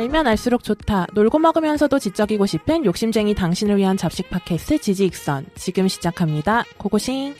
알면 알수록 좋다. 놀고 먹으면서도 지적이고 싶은 욕심쟁이 당신을 위한 잡식 팟캐스트 지지익선. 지금 시작합니다. 고고싱.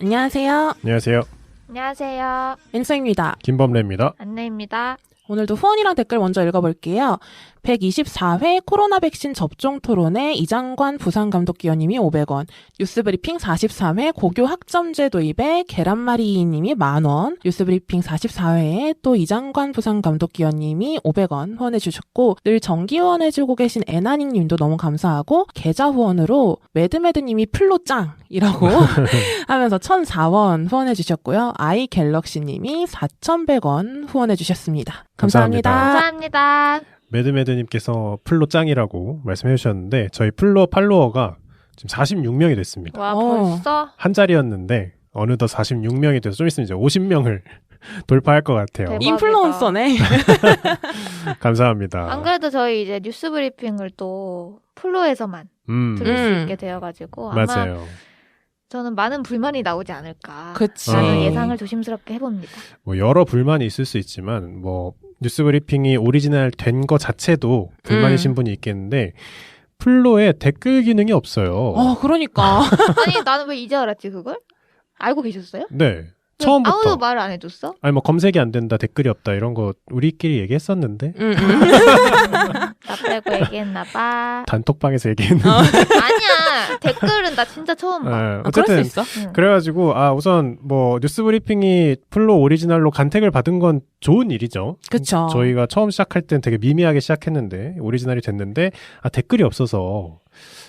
안녕하세요. 안녕하세요. 안녕하세요. 앤서입니다. 김범래입니다. 안내입니다. 오늘도 후원이랑 댓글 먼저 읽어볼게요. 124회 코로나 백신 접종 토론회 이장관 부산감독위원님이 500원, 뉴스브리핑 43회 고교 학점제 도입에 계란말이님이 10,000원, 뉴스브리핑 44회에 또 이장관 부산감독위원님이 500원 후원해주셨고, 늘 정기 후원해주고 계신 애나닝님도 너무 감사하고, 계좌 후원으로 매드매드님이 플로짱이라고 하면서 1,004원 후원해주셨고요. 아이갤럭시님이 4,100원 후원해주셨습니다. 감사합니다. 감사합니다. 매드매드님께서 플로 짱이라고 말씀해 주셨는데 저희 플로 팔로워가 지금 46명이 됐습니다. 와, 벌써? 한 자리였는데 어느덧 46명이 돼서 좀 있으면 이제 50명을 돌파할 것 같아요. 대박이다. 인플루언서네. 감사합니다. 안 그래도 저희 이제 뉴스 브리핑을 또 플로에서만 들을 수 있게 되어가지고 아마 맞아요. 저는 많은 불만이 나오지 않을까. 그치. 라는 예상을 조심스럽게 해봅니다. 뭐 여러 불만이 있을 수 있지만 뭐 뉴스 브리핑이 오리지널 된 거 자체도 불만이신 분이 있겠는데 플로에 댓글 기능이 없어요. 그러니까. 아니 나는 왜 이제 알았지 그걸? 알고 계셨어요? 네. 처음부터. 아무도 말을 안 해줬어? 아니 뭐 검색이 안 된다, 댓글이 없다 이런 거 우리끼리 얘기했었는데 나 빼고 얘기했나봐. 단톡방에서 얘기했는데 아니야. 댓글은 나 진짜 처음 봐. 네, 그럴 수 어쨌든 있어? 응. 그래가지고 우선 뭐 뉴스 브리핑이 플로 오리지널로 간택을 받은 건 좋은 일이죠. 그쵸. 저희가 처음 시작할 땐 되게 미미하게 시작했는데 오리지널이 됐는데 댓글이 없어서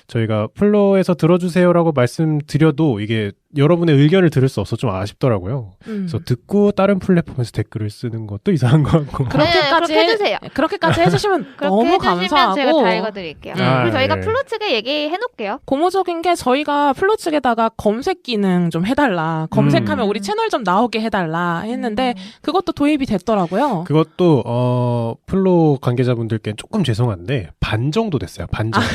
저희가 플로에서 들어주세요라고 말씀드려도 이게 여러분의 의견을 들을 수 없어서 좀 아쉽더라고요. 그래서 듣고 다른 플랫폼에서 댓글을 쓰는 것도 이상한 것 같고. 그렇게까지 그렇게 해주세요. 그렇게까지 해주시면 그렇게 너무 해주시면 감사하고. 제가 다 읽어드릴게요. 그리고 저희가 네. 플로 측에 얘기해놓을게요. 고무적인 게 저희가 플로 측에다가 검색 기능 좀 해달라. 검색하면 우리 채널 좀 나오게 해달라 했는데 그것도 도입이 됐더라고요. 그것도 플로 관계자분들께 조금 죄송한데 반 정도 됐어요. 반 정도.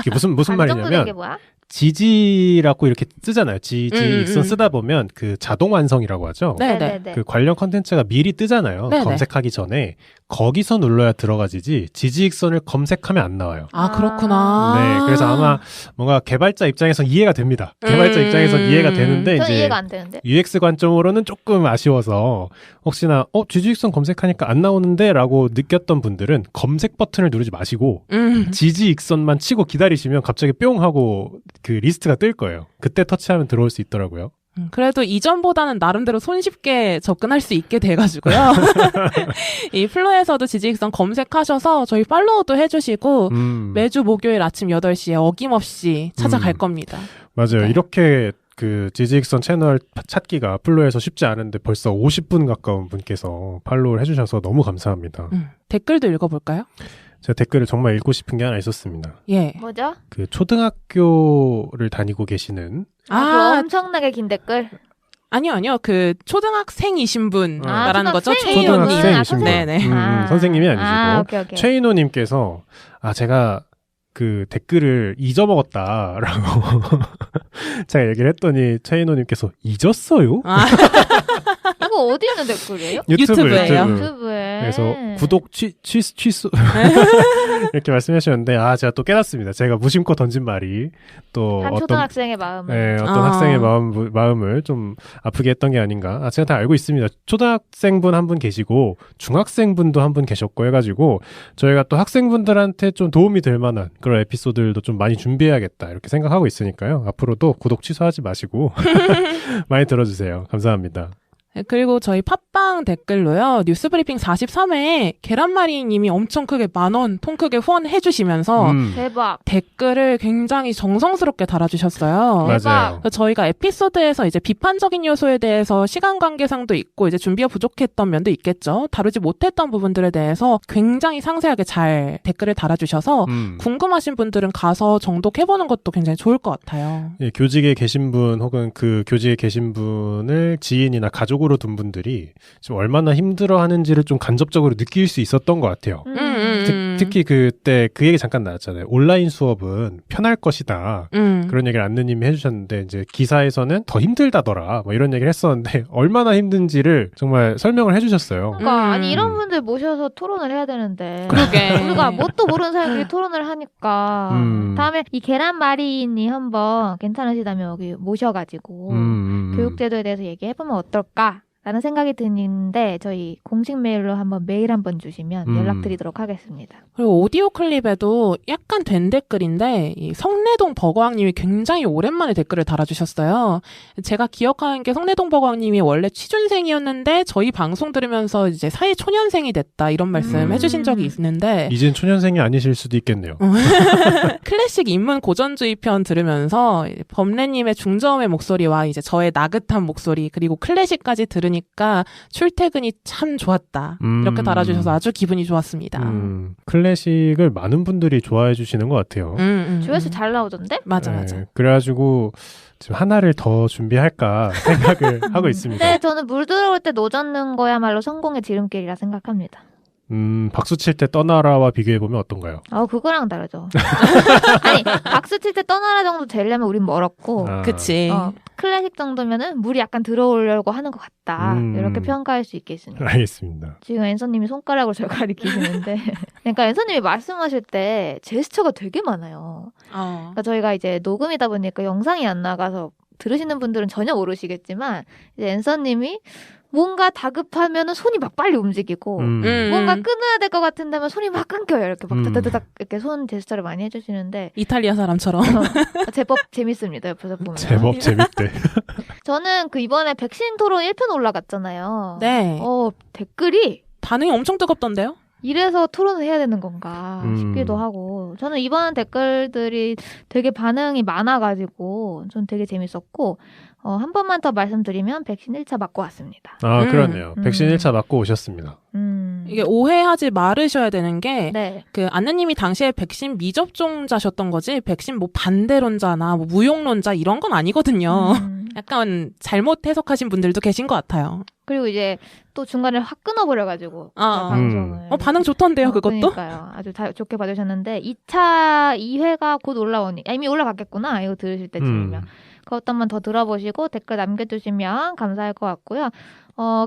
이게 무슨 반 정도 된 게 말이냐면 뭐야? 지지라고 이렇게 쓰잖아요. 익선 음. 쓰다 보면 그 자동 완성이라고 하죠. 네네. 그 관련 컨텐츠가 미리 뜨잖아요. 네네. 검색하기 전에 거기서 눌러야 들어가지지 지지익선을 검색하면 안 나와요. 아, 그렇구나. 네, 그래서 아마 뭔가 개발자 입장에서 이해가 됩니다. 개발자 입장에서 이해가 되는데 전 이제 이해가 안 되는데. UX 관점으로는 조금 아쉬워서 혹시나 지지익선 검색하니까 안 나오는데라고 느꼈던 분들은 검색 버튼을 누르지 마시고 지지익선만 치고 기다리시면 갑자기 뿅 하고 그 리스트가 뜰 거예요. 그때 터치하면 들어올 수 있더라고요. 그래도 이전보다는 나름대로 손쉽게 접근할 수 있게 돼가지고요. 이 플로에서도 지지익선 검색하셔서 저희 팔로우도 해주시고 매주 목요일 아침 8시에 어김없이 찾아갈 겁니다. 맞아요. 네. 이렇게 그 지지익선 채널 찾기가 플로에서 쉽지 않은데 벌써 50분 가까운 분께서 팔로우를 해주셔서 너무 감사합니다. 댓글도 읽어볼까요? 제가 댓글을 정말 읽고 싶은 게 하나 있었습니다. 예. 뭐죠? 그 초등학교를 다니고 계시는 그 엄청나게 긴 댓글. 아니요. 그 초등학생이신 분 말하는 거죠? 초등학생이에요. 최인호님. 초등학생이신 분. 네네. 선생님이 아니시고 오케이. 최인호님께서 제가 그 댓글을 잊어먹었다라고 제가 얘기를 했더니 최인호님께서 잊었어요? 이거 어디 있는 댓글이에요? 유튜브예요. 유튜브에. 그래서 구독 취소 이렇게 말씀하셨는데 제가 또 깨닫습니다. 제가 무심코 던진 말이 또 한 초등학생의 마음을. 어떤 학생의 마음을 좀 아프게 했던 게 아닌가. 제가 다 알고 있습니다. 초등학생분 한 분 계시고 중학생분도 한 분 계셨고 해가지고 저희가 또 학생분들한테 좀 도움이 될 만한 그런 에피소드들도 좀 많이 준비해야겠다 이렇게 생각하고 있으니까요. 앞으로도 구독 취소하지 마시고 많이 들어주세요. 감사합니다. 그리고 저희 팟빵 댓글로요. 뉴스브리핑 43회에 계란말이님이 엄청 크게 10,000원 통 크게 후원해주시면서 대박. 댓글을 굉장히 정성스럽게 달아주셨어요. 맞아요. 그래서 저희가 에피소드에서 이제 비판적인 요소에 대해서 시간 관계상도 있고 이제 준비가 부족했던 면도 있겠죠. 다루지 못했던 부분들에 대해서 굉장히 상세하게 잘 댓글을 달아주셔서 궁금하신 분들은 가서 정독해보는 것도 굉장히 좋을 것 같아요. 예, 교직에 계신 분 혹은 그 교직에 계신 분을 지인이나 가족으로 둔 분들이 지금 얼마나 힘들어하는지를 좀 간접적으로 느낄 수 있었던 것 같아요. 특히 그때 그 얘기 잠깐 나왔잖아요. 온라인 수업은 편할 것이다. 그런 얘기를 안느님이 해주셨는데 이제 기사에서는 더 힘들다더라. 뭐 이런 얘기를 했었는데 얼마나 힘든지를 정말 설명을 해주셨어요. 그러니까 아니 이런 분들 모셔서 토론을 해야 되는데. 그러게. 우리가 뭣도 모르는 사람들이 토론을 하니까 다음에 이 계란말이님 한번 괜찮으시다면 여기 모셔가지고 교육제도에 대해서 얘기해보면 어떨까? 라는 생각이 드는데 저희 공식 메일로 한번 메일 한번 주시면 연락드리도록 하겠습니다. 그리고 오디오 클립에도 약간 된 댓글인데 이 성내동 버거왕님이 굉장히 오랜만에 댓글을 달아주셨어요. 제가 기억하는 게 성내동 버거왕님이 원래 취준생이었는데 저희 방송 들으면서 이제 사회 초년생이 됐다 이런 말씀 해주신 적이 있는데 이젠 초년생이 아니실 수도 있겠네요. 클래식 인문 고전주의 편 들으면서 범래님의 중저음의 목소리와 이제 저의 나긋한 목소리 그리고 클래식까지 들으니 출퇴근이 참 좋았다. 이렇게 달아주셔서 아주 기분이 좋았습니다. 클래식을 많은 분들이 좋아해 주시는 것 같아요. 조회수 잘 나오던데? 맞아. 그래가지고 지금 하나를 더 준비할까 생각을 하고 있습니다. 네, 저는 물 들어올 때 노젓는 거야말로 성공의 지름길이라 생각합니다. 박수 칠 때 떠나라와 비교해보면 어떤가요? 그거랑 다르죠. 아니, 박수 칠 때 떠나라 정도 되려면 우린 멀었고. 그치. 클래식 정도면은 물이 약간 들어오려고 하는 것 같다. 이렇게 평가할 수 있겠습니다. 알겠습니다. 지금 앤서님이 손가락으로 저를 가리키시는데. 그러니까 앤서님이 말씀하실 때 제스처가 되게 많아요. 그러니까 저희가 이제 녹음이다 보니까 영상이 안 나가서 들으시는 분들은 전혀 모르시겠지만, 이제 앤서님이 뭔가 다급하면은 손이 막 빨리 움직이고 뭔가 끊어야 될 것 같은데면 손이 막 끊겨요. 이렇게 막 다다다닥 이렇게 손 제스처를 많이 해주시는데 이탈리아 사람처럼 제법 재밌습니다. 옆에서 보면 제법 재밌대. 저는 그 이번에 백신 토론 1편 올라갔잖아요. 네. 댓글이 반응이 엄청 뜨겁던데요? 이래서 토론을 해야 되는 건가 싶기도 하고 저는 이번 댓글들이 되게 반응이 많아가지고 전 되게 재밌었고 한 번만 더 말씀드리면 백신 1차 맞고 왔습니다. 그렇네요. 백신 1차 맞고 오셨습니다. 이게 오해하지 말으셔야 되는 게 네. 그 안느님이 당시에 백신 미접종자셨던 거지 백신 뭐 반대론자나 뭐 무용론자 이런 건 아니거든요. 약간 잘못 해석하신 분들도 계신 것 같아요. 그리고 이제 또 중간에 확 끊어버려가지고 방송을. 반응 좋던데요, 그것도? 그러니까요. 아주 좋게 봐주셨는데 2차 2회가 곧 올라오니 이미 올라갔겠구나. 이거 들으실 때쯤이면. 그것 한번 더 들어보시고 댓글 남겨주시면 감사할 것 같고요.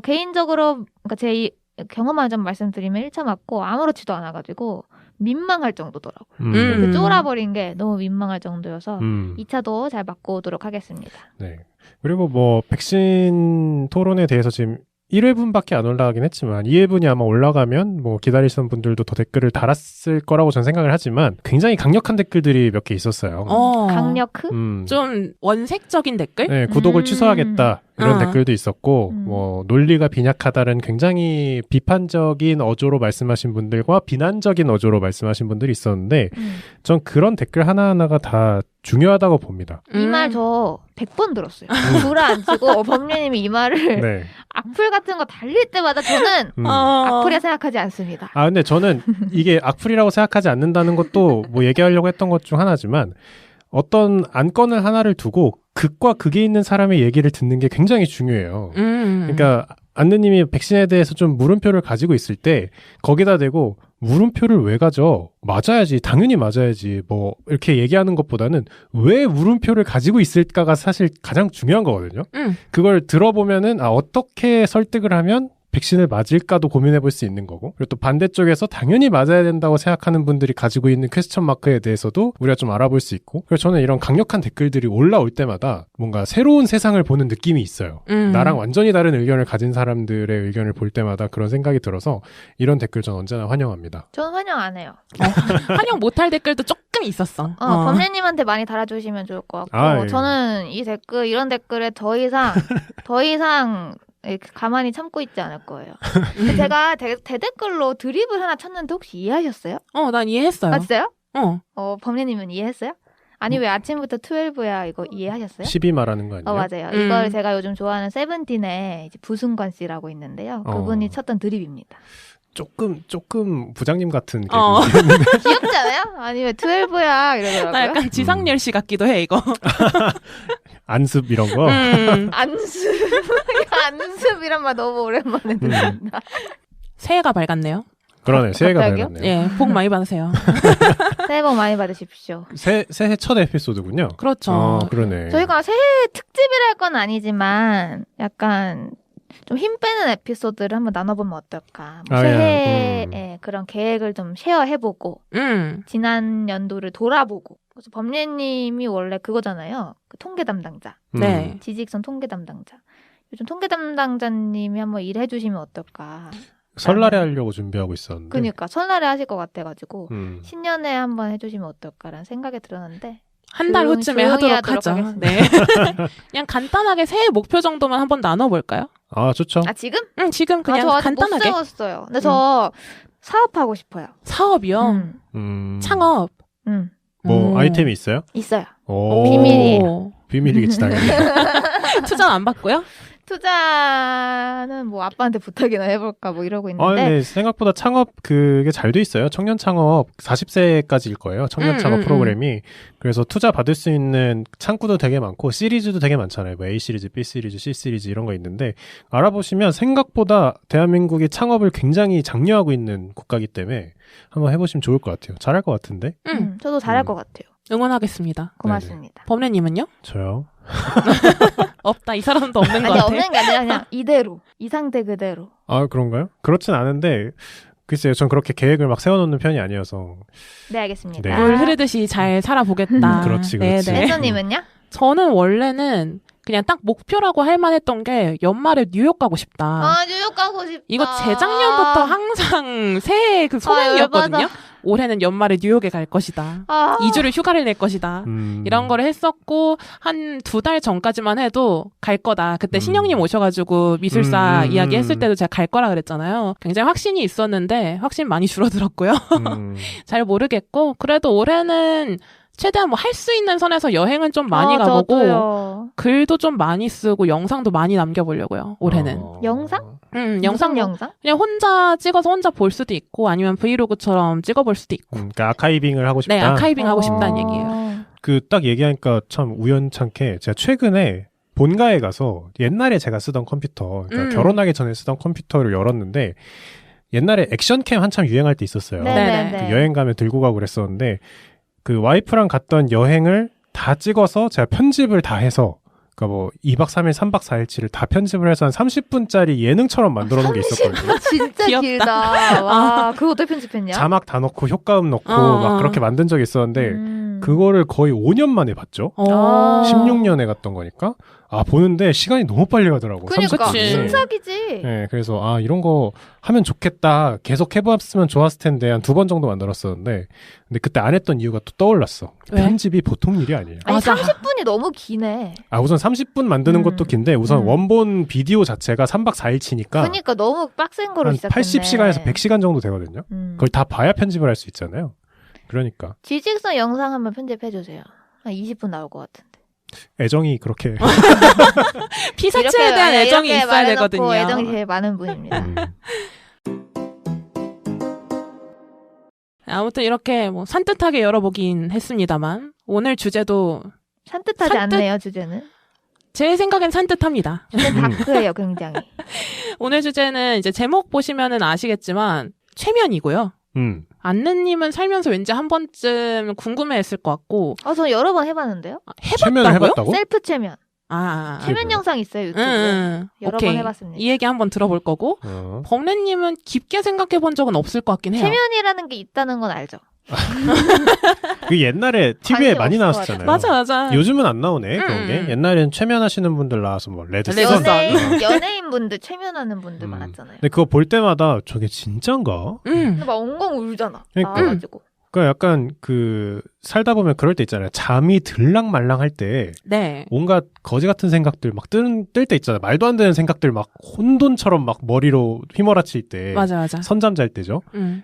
개인적으로 그러니까 제 경험만 좀 말씀드리면 1차 맞고 아무렇지도 않아가지고 민망할 정도더라고요. 그 쫄아버린 게 너무 민망할 정도여서 2차도 잘 맞고 오도록 하겠습니다. 네. 그리고 뭐 백신 토론에 대해서 지금 1회분밖에 안 올라가긴 했지만 2회분이 아마 올라가면 뭐 기다리시는 분들도 더 댓글을 달았을 거라고 저는 생각을 하지만 굉장히 강력한 댓글들이 몇 개 있었어요. 강력? 좀 원색적인 댓글? 네, 구독을 취소하겠다 이런 댓글도 있었고 뭐 논리가 빈약하다는 굉장히 비판적인 어조로 말씀하신 분들과 비난적인 어조로 말씀하신 분들이 있었는데 전 그런 댓글 하나하나가 다 중요하다고 봅니다. 이 말 저 100번 들었어요. 주저앉히고 범례님이 이 말을 네. 악플 같은 거 달릴 때마다 저는 악플이라 생각하지 않습니다. 근데 저는 이게 악플이라고 생각하지 않는다는 것도 뭐 얘기하려고 했던 것 중 하나지만 어떤 안건을 하나를 두고 극과 극에 있는 사람의 얘기를 듣는 게 굉장히 중요해요. 그러니까 안느님이 백신에 대해서 좀 물음표를 가지고 있을 때 거기다 대고 물음표를 왜 가져? 맞아야지. 당연히 맞아야지. 뭐 이렇게 얘기하는 것보다는 왜 물음표를 가지고 있을까가 사실 가장 중요한 거거든요. 그걸 들어보면은 어떻게 설득을 하면 백신을 맞을까도 고민해 볼 수 있는 거고 그리고 또 반대쪽에서 당연히 맞아야 된다고 생각하는 분들이 가지고 있는 퀘스천 마크에 대해서도 우리가 좀 알아볼 수 있고 그래서 저는 이런 강력한 댓글들이 올라올 때마다 뭔가 새로운 세상을 보는 느낌이 있어요. 나랑 완전히 다른 의견을 가진 사람들의 의견을 볼 때마다 그런 생각이 들어서 이런 댓글 전 언제나 환영합니다. 저는 환영 안 해요. 환영 못할 댓글도 조금 있었어. 범례님한테 많이 달아주시면 좋을 것 같고 예. 저는 이 댓글 이런 댓글에 더 이상 가만히 참고 있지 않을 거예요. 제가 대댓글로 드립을 하나 쳤는데 혹시 이해하셨어요? 난 이해했어요. 맞어요? 범례님은 이해했어요? 아니 왜 아침부터 12야 이거 이해하셨어요? 12 말하는 거 아니에요? 맞아요. 이걸 제가 요즘 좋아하는 세븐틴의 이제 부승관 씨라고 있는데요. 그분이 쳤던 드립입니다. 조금 부장님 같은 귀엽지 않아요? 아니 왜 12야 이러더라고요. 나 약간 지상렬 씨 같기도 해 이거. 안습 이런 거? 안습 이란 말 너무 오랜만에 듣는다. 새해가 밝았네요. 그러네. 새해가 갑자기요? 밝았네요. 예, 복 많이 받으세요. 새해 복 많이 받으십시오. 새해 첫 에피소드군요. 그렇죠. 그러네. 저희가 새해 특집이랄 건 아니지만 약간 좀 힘 빼는 에피소드를 한번 나눠보면 어떨까. 뭐 새해에 그런 계획을 좀 쉐어해보고 지난 연도를 돌아보고. 그래서 범례님이 원래 그거잖아요. 그 통계 담당자. 네. 지직선 통계 담당자. 요즘 통계 담당자님이 한번 일해주시면 어떨까. 설날에 하려고 준비하고 있었는데. 그러니까 설날에 하실 것 같아가지고 신년에 한번 해주시면 어떨까라는 생각이 들었는데 한 달 후쯤에 하도록 하죠. 하겠습니다. 네. 그냥 간단하게 새해 목표 정도만 한번 나눠볼까요? 아, 좋죠. 아 지금? 응, 지금 그냥 저 아직 간단하게. 못 세웠어요. 근데 저 사업하고 싶어요. 사업이요? 창업. 뭐 아이템이 있어요? 있어요. 오. 비밀이에요. 비밀이겠지 당연히. 투자는 안 받고요? 투자는 뭐 아빠한테 부탁이나 해볼까 뭐 이러고 있는데. 네, 생각보다 창업 그게 잘 돼 있어요. 청년 창업 40세까지일 거예요. 청년 창업 프로그램이. 그래서 투자 받을 수 있는 창구도 되게 많고 시리즈도 되게 많잖아요. 뭐 A 시리즈, B 시리즈, C 시리즈 이런 거 있는데 알아보시면 생각보다 대한민국이 창업을 굉장히 장려하고 있는 국가이기 때문에 한번 해보시면 좋을 것 같아요. 잘할 것 같은데? 저도 잘할 것 같아요. 응원하겠습니다. 고맙습니다. 범례님은요? 저요? 없다. 이 사람도 없는 것 아니 같아. 없는 게 아니라 그냥 이대로 이 상태 그대로. 아 그런가요? 그렇진 않은데 글쎄요. 전 그렇게 계획을 막 세워놓는 편이 아니어서. 네 알겠습니다. 네. 물 흐르듯이 잘 살아보겠다. 그렇지. 네네. 혜선님은요? 저는 원래는 그냥 딱 목표라고 할 만했던 게 연말에 뉴욕 가고 싶다. 아 뉴욕 가고 싶다. 이거 재작년부터 항상 새해 그 소망이었거든요. 올해는 연말에 뉴욕에 갈 것이다. 2주를 휴가를 낼 것이다. 이런 거를 했었고 한 2달 전까지만 해도 갈 거다. 그때 신영님 오셔가지고 미술사 이야기 했을 때도 제가 갈 거라 그랬잖아요. 굉장히 확신이 있었는데 확신 많이 줄어들었고요. 잘 모르겠고 그래도 올해는 최대한 뭐 할 수 있는 선에서 여행은 좀 많이 가보고 저도요. 글도 좀 많이 쓰고 영상도 많이 남겨보려고요. 올해는. 영상? 영상 영상? 그냥 혼자 찍어서 혼자 볼 수도 있고 아니면 브이로그처럼 찍어볼 수도 있고. 그러니까 아카이빙을 하고 싶다. 네, 아카이빙 하고 싶다는 얘기예요. 그 딱 얘기하니까 참 우연찮게 제가 최근에 본가에 가서 옛날에 제가 쓰던 컴퓨터, 그러니까 결혼하기 전에 쓰던 컴퓨터를 열었는데 옛날에 액션캠 한참 유행할 때 있었어요. 네네네. 그 여행 가면 들고 가고 그랬었는데 그 와이프랑 갔던 여행을 다 찍어서 제가 편집을 다 해서 그러니까 뭐 2박 3일, 3박 4일치를 다 편집을 해서 한 30분짜리 예능처럼 만들어 놓은 게 있었거든요. 진짜 귀엽다. 길다. 와, 그거 어떻게 편집했냐? 자막 다 넣고 효과음 넣고 막 그렇게 만든 적이 있었는데 그거를 거의 5년 만에 봤죠. 16년에 갔던 거니까. 아, 보는데 시간이 너무 빨리 가더라고. 그러니까 30분이. 신작이지. 네, 그래서 이런 거 하면 좋겠다. 계속 해봤으면 좋았을 텐데 한 2번 정도 만들었었는데 근데 그때 안 했던 이유가 또 떠올랐어. 왜? 편집이 보통 일이 아니에요. 아니 맞아. 30분이 너무 기네. 우선 30분 만드는 것도 긴데 우선 원본 비디오 자체가 3박 4일치니까 그러니까 너무 빡센 거로 한 시작했네. 80시간에서 100시간 정도 되거든요. 그걸 다 봐야 편집을 할 수 있잖아요. 그러니까 지직선 영상 한번 편집해주세요. 한 20분 나올 것 같은데. 애정이 그렇게 피사체에 대한 애정이 이렇게 있어야 말해놓고 되거든요. 애정이 제일 많은 분입니다. 아무튼 이렇게 뭐 산뜻하게 열어보긴 했습니다만 오늘 주제도 산뜻하지 않네요, 주제는. 제 생각엔 산뜻합니다. 주제는 다크예요, 굉장히. 오늘 주제는 이제 제목 보시면은 아시겠지만 최면이고요. 안느님은 살면서 왠지 한 번쯤 궁금해했을 것 같고. 저 여러 번 해봤는데요. 최면을 해봤다고? 셀프 최면. 최면 그게 영상 있어요, 유튜브에. 여러 오케이. 번 해봤습니다. 이 얘기 한번 들어볼 거고. 범례님은 깊게 생각해 본 적은 없을 것 같긴 해요. 최면이라는 게 있다는 건 알죠. 그 옛날에 TV에 많이 없어, 나왔었잖아요. 맞아. 요즘은 안 나오네 그런 게. 옛날에는 최면하시는 분들 나와서 뭐 레드썬. 연예인분들 최면하는 분들 많았잖아요. 근데 그거 볼 때마다 저게 진짠가? 근데 막 엉엉 울잖아. 그러니까. 나와가지고. 그러니까 약간 그 살다 보면 그럴 때 있잖아요. 잠이 들락말랑 할 때 네. 온갖 거지 같은 생각들 막 뜰 때 있잖아요. 말도 안 되는 생각들 막 혼돈처럼 막 머리로 휘몰아칠 때. 맞아. 선잠 잘 때죠.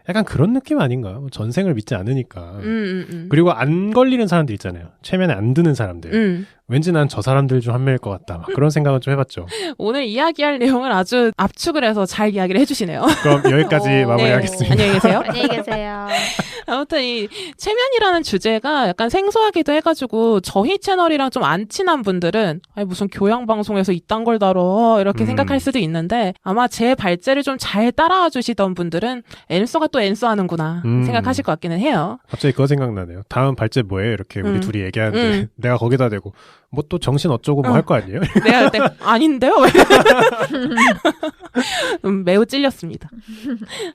약간 그런 느낌 아닌가? 뭐 전생을 믿지 않으니까. 음. 그리고 안 걸리는 사람들 있잖아요. 최면에 안 드는 사람들. 왠지 난 저 사람들 중 한 명일 것 같다. 막 그런 생각은 좀 해봤죠. 오늘 이야기할 내용을 아주 압축을 해서 잘 이야기를 해주시네요. 그럼 여기까지 마무리하겠습니다. 안녕히 계세요. 안녕히 계세요. 아무튼 이 체면이라는 주제가 약간 생소하기도 해가지고 저희 채널이랑 좀 안 친한 분들은 아니 무슨 교양방송에서 이딴 걸 다뤄 이렇게 생각할 수도 있는데 아마 제 발제를 좀 잘 따라와 주시던 분들은 앤서가 또 앤서 하는구나 생각하실 것 같기는 해요. 갑자기 그거 생각나네요. 다음 발제 뭐예요? 이렇게 우리 둘이 얘기하는데 내가 거기다 대고 뭐 또 정신 어쩌고 뭐 할 거 아니에요? 내가 그때 아닌데요? 매우 찔렸습니다.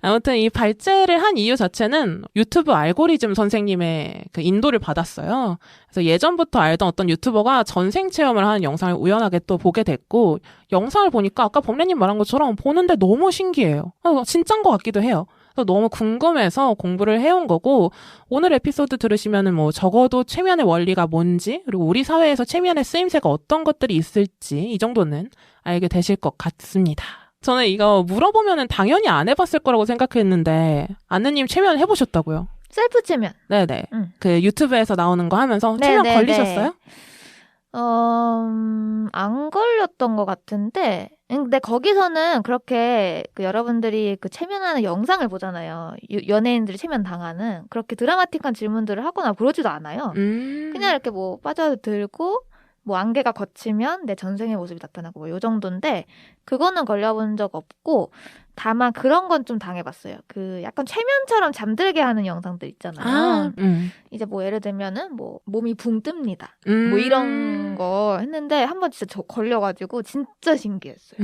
아무튼 이 발제를 한 이유 자체는 유튜브 알고리즘 선생님의 그 인도를 받았어요. 그래서 예전부터 알던 어떤 유튜버가 전생 체험을 하는 영상을 우연하게 또 보게 됐고 영상을 보니까 아까 범래님 말한 것처럼 보는데 너무 신기해요. 진짜인 것 같기도 해요. 너무 궁금해서 공부를 해온 거고 오늘 에피소드 들으시면은 뭐 적어도 체면의 원리가 뭔지 그리고 우리 사회에서 체면의 쓰임새가 어떤 것들이 있을지 이 정도는 알게 되실 것 같습니다. 저는 이거 물어보면은 당연히 안 해봤을 거라고 생각했는데 안느님 체면 해보셨다고요? 셀프 체면. 네네. 그 유튜브에서 나오는 거 하면서 체면 걸리셨어요? 안 걸렸던 것 같은데, 근데 거기서는 그렇게 그 여러분들이 그 체면하는 영상을 보잖아요. 연예인들이 체면 당하는 그렇게 드라마틱한 질문들을 하거나 그러지도 않아요. 그냥 이렇게 뭐 빠져들고 뭐 안개가 걷히면 내 전생의 모습이 나타나고 뭐 요 정도인데 그거는 걸려본 적 없고 다만 그런 건 좀 당해봤어요. 그 약간 최면처럼 잠들게 하는 영상들 있잖아요. 이제 뭐 예를 들면은 뭐 몸이 붕 뜹니다. 뭐 이런 거 했는데 한번 진짜 저 걸려가지고 진짜 신기했어요.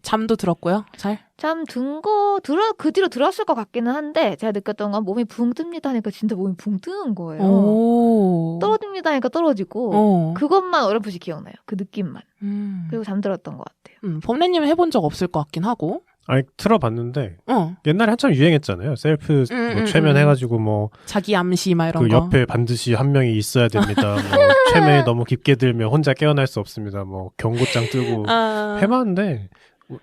잠도 들었고요. 잘? 잠 든 거 그 뒤로 들었을 것 같기는 한데 제가 느꼈던 건 몸이 붕 뜹니다 하니까 진짜 몸이 붕 뜨는 거예요. 떨어집니다 하니까 떨어지고 그것만 어렴풋이 기억나요. 그 느낌만. 그리고 잠들었던 것 같아요. 범래님 해본 적 없을 것 같긴 하고. 아니 틀어봤는데 옛날에 한참 유행했잖아요. 셀프 뭐 최면해가지고 뭐 자기 암시 막 이런 그 거. 옆에 반드시 한 명이 있어야 됩니다. 뭐 최면이 너무 깊게 들면 혼자 깨어날 수 없습니다. 뭐 경고장 뜨고 해봤는데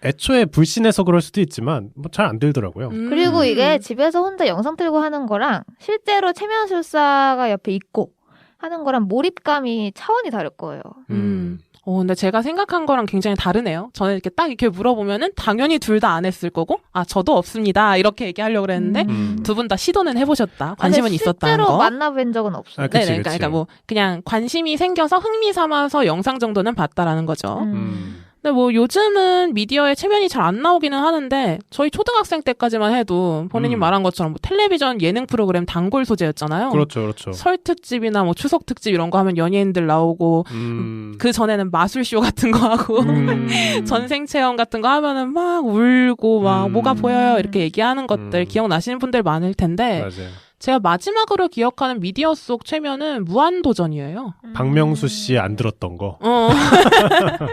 애초에 불신해서 그럴 수도 있지만 뭐 잘 안 들더라고요. 그리고 이게 집에서 혼자 영상 틀고 하는 거랑 실제로 체면술사가 옆에 있고 하는 거랑 몰입감이 차원이 다를 거예요. 근데 제가 생각한 거랑 굉장히 다르네요. 저는 이렇게 딱 이렇게 물어보면은 당연히 둘 다 안 했을 거고, 저도 없습니다. 이렇게 얘기하려고 그랬는데, 두 분 다 시도는 해보셨다. 관심은 있었다는 거. 실제로 만나뵌 적은 없어요. 네네. 그러니까 뭐, 그냥 관심이 생겨서 흥미 삼아서 영상 정도는 봤다라는 거죠. 근데 뭐 요즘은 미디어에 체면이 잘 안 나오기는 하는데 저희 초등학생 때까지만 해도 본인님 말한 것처럼 뭐 텔레비전 예능 프로그램 단골 소재였잖아요. 그렇죠, 그렇죠. 설 특집이나 뭐 추석 특집 이런 거 하면 연예인들 나오고 그 전에는 마술쇼 같은 거 하고 전생 체험 같은 거 하면은 막 울고 막 뭐가 보여요 이렇게 얘기하는 것들 기억나시는 분들 많을 텐데. 맞아요. 제가 마지막으로 기억하는 미디어 속 체면은 무한도전이에요. 박명수 씨 안 들었던 거.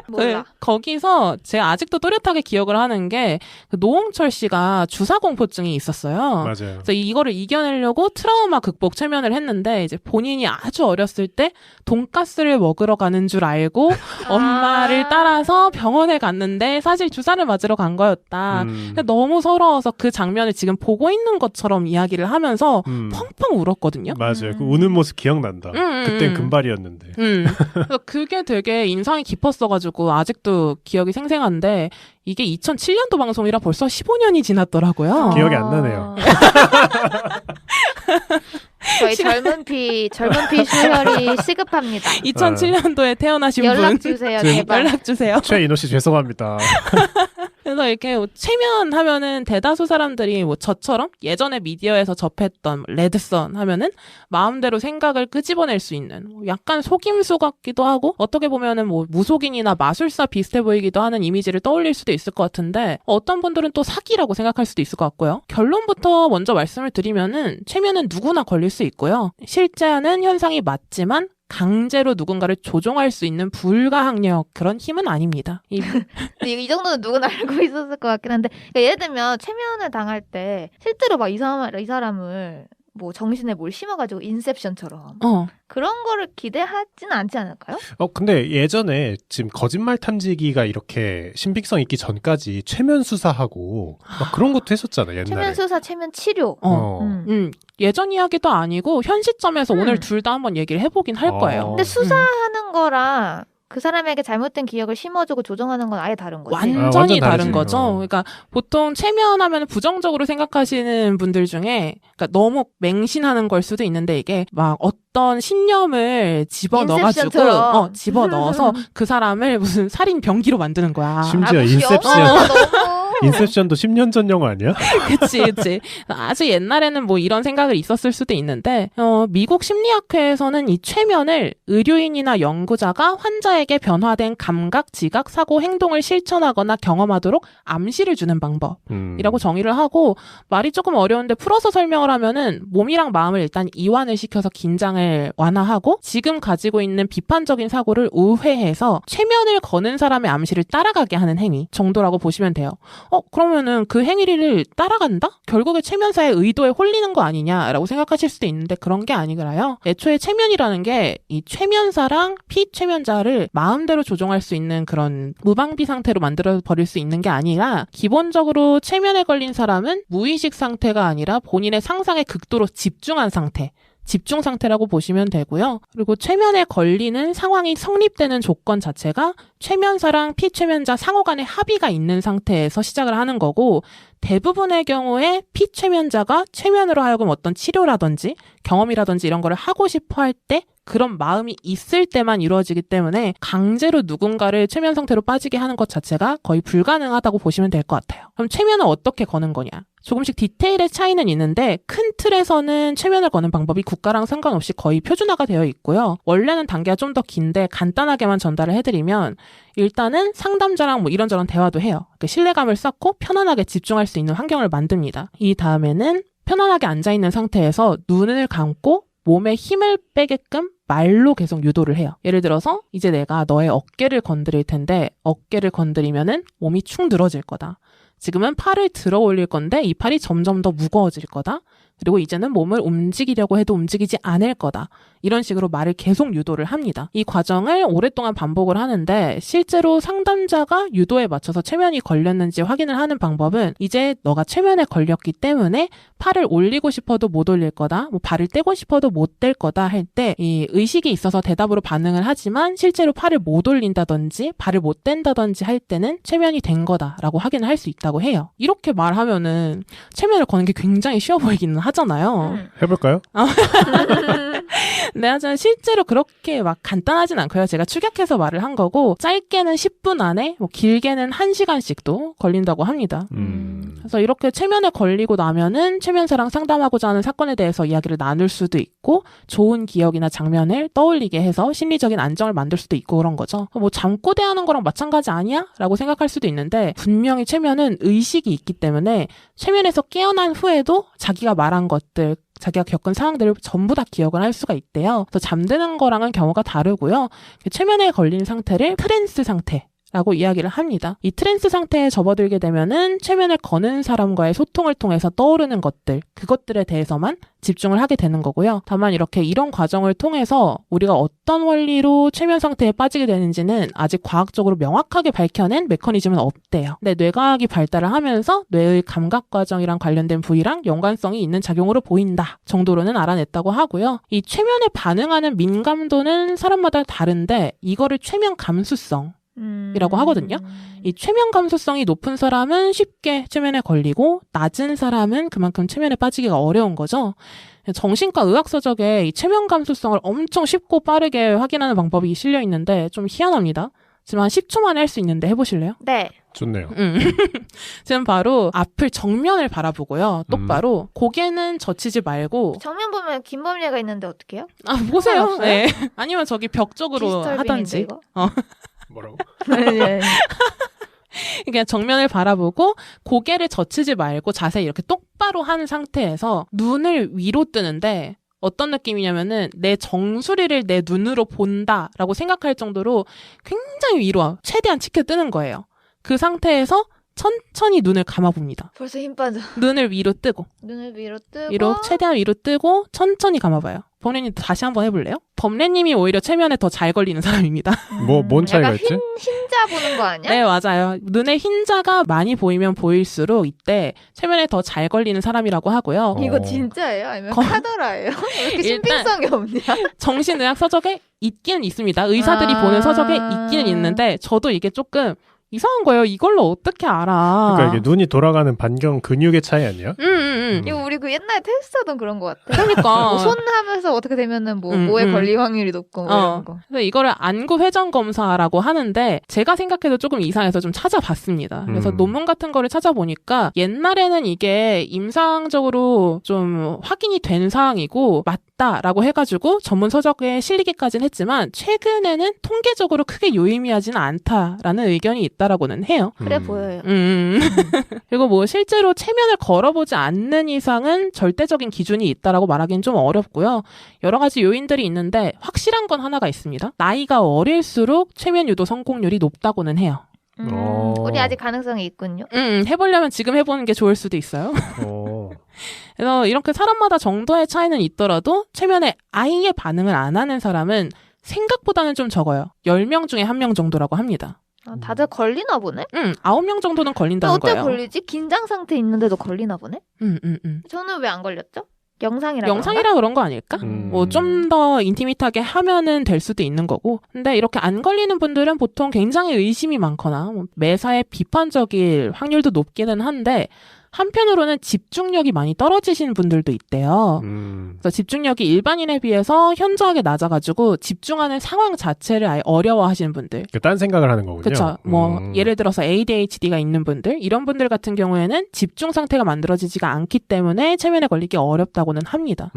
몰라. 거기서 제가 아직도 또렷하게 기억을 하는 게 노홍철 씨가 주사공포증이 있었어요. 맞아요. 그래서 이거를 이겨내려고 트라우마 극복 체면을 했는데 이제 본인이 아주 어렸을 때 돈가스를 먹으러 가는 줄 알고 엄마를 따라서 병원에 갔는데 사실 주사를 맞으러 간 거였다. 근데 너무 서러워서 그 장면을 지금 보고 있는 것처럼 이야기를 하면서 펑펑 울었거든요. 맞아요. 그 우는 모습 기억난다. 그땐 금발이었는데. 그래서 그게 되게 인상이 깊었어가지고 아직도 기억이 생생한데 이게 2007년도 방송이라 벌써 15년이 지났더라고요. 기억이 안 나네요. 저희 젊은 피 수혈이 시급합니다. 2007년도에 태어나신 연락 분 주세요. 제발. 연락 주세요. 최인호 씨 죄송합니다. 그래서 이렇게 체면하면은 대다수 사람들이 뭐 저처럼 예전에 미디어에서 접했던 레드선 하면은 마음대로 생각을 끄집어낼 수 있는 약간 속임수 같기도 하고 어떻게 보면은 뭐 무속인이나 마술사 비슷해 보이기도 하는 이미지를 떠올릴 수도 있을 것 같은데 어떤 분들은 또 사기라고 생각할 수도 있을 것 같고요. 결론부터 먼저 말씀을 드리면은 체면은 누구나 걸릴 수 있고요. 실제하는 현상이 맞지만 강제로 누군가를 조종할 수 있는 불가항력 그런 힘은 아닙니다. 이 정도는 누구나 알고 있었을 것 같긴 한데 그러니까 예를 들면 체면을 당할 때 실제로 막 이 사람을 뭐 정신에 뭘 심어가지고 인셉션처럼 그런 거를 기대하지는 않지 않을까요? 근데 예전에 지금 거짓말 탐지기가 이렇게 신빙성 있기 전까지 최면 수사하고 막 그런 것도 했었잖아요, 옛날에. 최면 수사, 최면 치료. 예전 이야기도 아니고 현 시점에서 오늘 둘 다 한번 얘기를 해보긴 할 거예요. 근데 수사하는 거랑 그 사람에게 잘못된 기억을 심어주고 조정하는 건 아예 다른 거지. 완전히 다른 거죠. 그러니까 보통 최면하면 부정적으로 생각하시는 분들 중에 그러니까 너무 맹신하는 걸 수도 있는데 이게 막 어떤 신념을 집어넣어가지고 집어넣어서 그 사람을 무슨 살인 병기로 만드는 거야. 심지어 인셉션도 10년 전 영화 아니야? 그치. 아주 옛날에는 뭐 이런 생각을 있었을 수도 있는데, 미국 심리학회에서는 이 최면을 의료인이나 연구자가 환자에게 변화된 감각, 지각, 사고, 행동을 실천하거나 경험하도록 암시를 주는 방법이라고 정의를 하고, 말이 조금 어려운데 풀어서 설명을 하면은 몸이랑 마음을 일단 이완을 시켜서 긴장을 완화하고, 지금 가지고 있는 비판적인 사고를 우회해서 최면을 거는 사람의 암시를 따라가게 하는 행위 정도라고 보시면 돼요. 그러면은 그 행위를 따라간다? 결국에 최면사의 의도에 홀리는 거 아니냐라고 생각하실 수도 있는데 그런 게 아니더라요. 애초에 최면이라는 게 이 최면사랑 피최면자를 마음대로 조종할 수 있는 그런 무방비 상태로 만들어 버릴 수 있는 게 아니라 기본적으로 최면에 걸린 사람은 무의식 상태가 아니라 본인의 상상에 극도로 집중한 상태. 집중 상태라고 보시면 되고요. 그리고 최면에 걸리는 상황이 성립되는 조건 자체가 최면사랑 피최면자 상호 간의 합의가 있는 상태에서 시작을 하는 거고 대부분의 경우에 피최면자가 최면으로 하여금 어떤 치료라든지 경험이라든지 이런 거를 하고 싶어 할 때 그런 마음이 있을 때만 이루어지기 때문에 강제로 누군가를 최면 상태로 빠지게 하는 것 자체가 거의 불가능하다고 보시면 될 것 같아요. 그럼 최면은 어떻게 거는 거냐? 조금씩 디테일의 차이는 있는데 큰 틀에서는 최면을 거는 방법이 국가랑 상관없이 거의 표준화가 되어 있고요. 원래는 단계가 좀 더 긴데 간단하게만 전달을 해드리면 일단은 상담자랑 뭐 이런저런 대화도 해요. 신뢰감을 쌓고 편안하게 집중할 수 있는 환경을 만듭니다. 이 다음에는 편안하게 앉아있는 상태에서 눈을 감고 몸에 힘을 빼게끔 말로 계속 유도를 해요. 예를 들어서 이제 내가 너의 어깨를 건드릴 텐데 어깨를 건드리면은 몸이 축 늘어질 거다. 지금은 팔을 들어 올릴 건데 이 팔이 점점 더 무거워질 거다. 그리고 이제는 몸을 움직이려고 해도 움직이지 않을 거다. 이런 식으로 말을 계속 유도를 합니다. 이 과정을 오랫동안 반복을 하는데 실제로 상담자가 유도에 맞춰서 최면이 걸렸는지 확인을 하는 방법은 이제 너가 최면에 걸렸기 때문에 팔을 올리고 싶어도 못 올릴 거다. 뭐 발을 떼고 싶어도 못 뗄 거다 할 때 이 의식이 있어서 대답으로 반응을 하지만 실제로 팔을 못 올린다든지 발을 못 뗀다든지 할 때는 최면이 된 거다라고 확인을 할 수 있다고 해요. 이렇게 말하면은 최면을 거는 게 굉장히 쉬워 보이기는 하잖아요. 해볼까요? 네, 하지만 실제로 그렇게 막 간단하진 않고요. 제가 축약해서 말을 한 거고 짧게는 10분 안에 뭐 길게는 1시간씩도 걸린다고 합니다. 그래서 이렇게 최면에 걸리고 나면은 최면사랑 상담하고자 하는 사건에 대해서 이야기를 나눌 수도 있고 좋은 기억이나 장면을 떠올리게 해서 심리적인 안정을 만들 수도 있고 그런 거죠. 뭐 잠꼬대하는 거랑 마찬가지 아니야? 라고 생각할 수도 있는데 분명히 최면은 의식이 있기 때문에 최면에서 깨어난 후에도 자기가 말한 것들 자기가 겪은 상황들을 전부 다 기억을 할 수가 있대요. 그래서 잠드는 거랑은 경우가 다르고요. 최면에 걸린 상태를 트랜스 상태라고 이야기를 합니다. 이 트랜스 상태에 접어들게 되면은 최면을 거는 사람과의 소통을 통해서 떠오르는 것들, 그것들에 대해서만 집중을 하게 되는 거고요. 다만 이렇게 이런 과정을 통해서 우리가 어떤 원리로 최면 상태에 빠지게 되는지는 아직 과학적으로 명확하게 밝혀낸 메커니즘은 없대요. 근데 뇌과학이 발달을 하면서 뇌의 감각 과정이랑 관련된 부위랑 연관성이 있는 작용으로 보인다 정도로는 알아냈다고 하고요. 이 최면에 반응하는 민감도는 사람마다 다른데 이거를 최면 감수성 이라고 하거든요. 이 최면 감수성이 높은 사람은 쉽게 최면에 걸리고 낮은 사람은 그만큼 최면에 빠지기가 어려운 거죠. 정신과 의학서적에 이 최면 감수성을 엄청 쉽고 빠르게 확인하는 방법이 실려 있는데 좀 희한합니다. 지금 한 10초 만에 할 수 있는데 해보실래요? 네. 좋네요. 지금 바로 앞을 정면을 바라보고요. 똑바로 고개는 젖히지 말고 정면 보면 김범례가 있는데 어떡해요? 아 보세요. 네. 아니면 저기 벽 쪽으로 하던지. 이거? 뭐라고? 네. 그러니까 정면을 바라보고 고개를 젖히지 말고 자세 이렇게 똑바로 한 상태에서 눈을 위로 뜨는데 어떤 느낌이냐면은 내 정수리를 내 눈으로 본다라고 생각할 정도로 굉장히 위로 최대한 치켜 뜨는 거예요. 그 상태에서 천천히 눈을 감아봅니다. 벌써 힘 빠져. 눈을 위로 뜨고. 눈을 위로 뜨고. 위로, 최대한 위로 뜨고 천천히 감아봐요. 범래님 다시 한번 해볼래요? 범래님이 오히려 최면에 더 잘 걸리는 사람입니다. 뭔 차이가 있지? 흰자 보는 거 아니야? 네, 맞아요. 눈에 흰자가 많이 보이면 보일수록 이때 최면에 더 잘 걸리는 사람이라고 하고요. 이거 진짜예요? 아니면 카더라예요? 왜 이렇게 신빙성이 없냐? 정신의학 서적에 있기는 있습니다. 의사들이 보는 서적에 있기는 있는데 저도 이게 조금 이상한 거예요. 이걸로 어떻게 알아? 그러니까 이게 눈이 돌아가는 반경 근육의 차이 아니야? 이거 우리 그 옛날에 테스트하던 그런 것 같아. 그러니까 뭐 손 하면서 어떻게 되면은 뭐에 걸릴 확률이 높고 뭐 이런 거. 그래서 이거를 안구 회전 검사라고 하는데 제가 생각해도 조금 이상해서 좀 찾아봤습니다. 그래서 논문 같은 거를 찾아보니까 옛날에는 이게 임상적으로 좀 확인이 된 사항이고 맞다라고 해가지고 전문 서적에 실리기까지는 했지만 최근에는 통계적으로 크게 유의미하지는 않다라는 의견이 있다라고는 해요. 그래 보여요. 그리고 뭐 실제로 체면을 걸어보지 않는 이상은 절대적인 기준이 있다라고 말하기는 좀 어렵고요. 여러 가지 요인들이 있는데 확실한 건 하나가 있습니다. 나이가 어릴수록 체면 유도 성공률이 높다고는 해요. 우리 아직 가능성이 있군요. 해보려면 지금 해보는 게 좋을 수도 있어요. 그래서 이렇게 사람마다 정도의 차이는 있더라도 체면에 아예 반응을 안 하는 사람은 생각보다는 좀 적어요. 10명 중에 1명 정도라고 합니다. 다들 걸리나 보네? 9명 정도는 걸린다는 거예요. 어떻게 걸리지? 긴장 상태 있는데도 걸리나 보네? 저는 왜 안 걸렸죠? 영상이라 그런 거 아닐까? 뭐 좀 더 인티밋하게 하면은 될 수도 있는 거고. 근데 이렇게 안 걸리는 분들은 보통 굉장히 의심이 많거나 매사에 비판적일 확률도 높기는 한데 한편으로는 집중력이 많이 떨어지신 분들도 있대요. 그래서 집중력이 일반인에 비해서 현저하게 낮아가지고 집중하는 상황 자체를 아예 어려워하시는 분들. 딴 생각을 하는 거군요. 그렇죠. 뭐 예를 들어서 ADHD가 있는 분들, 이런 분들 같은 경우에는 집중 상태가 만들어지지가 않기 때문에 체면에 걸리기 어렵다고는 합니다.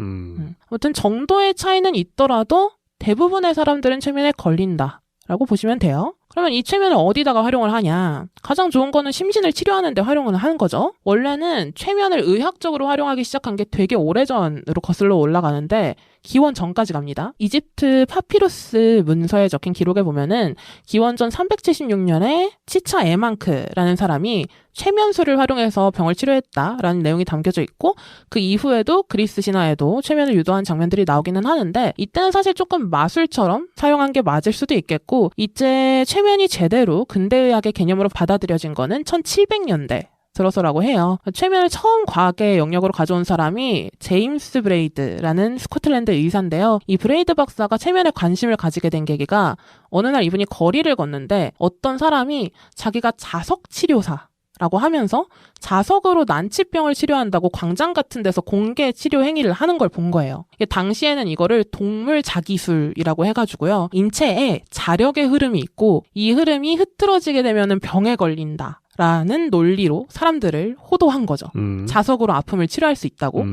아무튼 정도의 차이는 있더라도 대부분의 사람들은 체면에 걸린다라고 보시면 돼요. 그러면 이 최면을 어디다가 활용을 하냐? 가장 좋은 거는 심신을 치료하는 데 활용을 하는 거죠. 원래는 최면을 의학적으로 활용하기 시작한 게 되게 오래전으로 거슬러 올라가는데 기원 전까지 갑니다. 이집트 파피루스 문서에 적힌 기록에 보면은 기원전 376년에 치차 에망크라는 사람이 최면술을 활용해서 병을 치료했다라는 내용이 담겨져 있고 그 이후에도 그리스 신화에도 최면을 유도한 장면들이 나오기는 하는데 이때는 사실 조금 마술처럼 사용한 게 맞을 수도 있겠고 이제 최면이 제대로 근대의학의 개념으로 받아들여진 거는 1700년대 들어서라고 해요. 최면을 처음 과학의 영역으로 가져온 사람이 제임스 브레이드라는 스코틀랜드 의사인데요. 이 브레이드 박사가 최면에 관심을 가지게 된 계기가 어느 날 이분이 거리를 걷는데 어떤 사람이 자기가 자석치료사라고 하면서 자석으로 난치병을 치료한다고 광장 같은 데서 공개 치료 행위를 하는 걸 본 거예요. 당시에는 이거를 동물 자기술이라고 해가지고요. 인체에 자력의 흐름이 있고 이 흐름이 흐트러지게 되면은 병에 걸린다. 라는 논리로 사람들을 호도한 거죠. 자석으로 아픔을 치료할 수 있다고.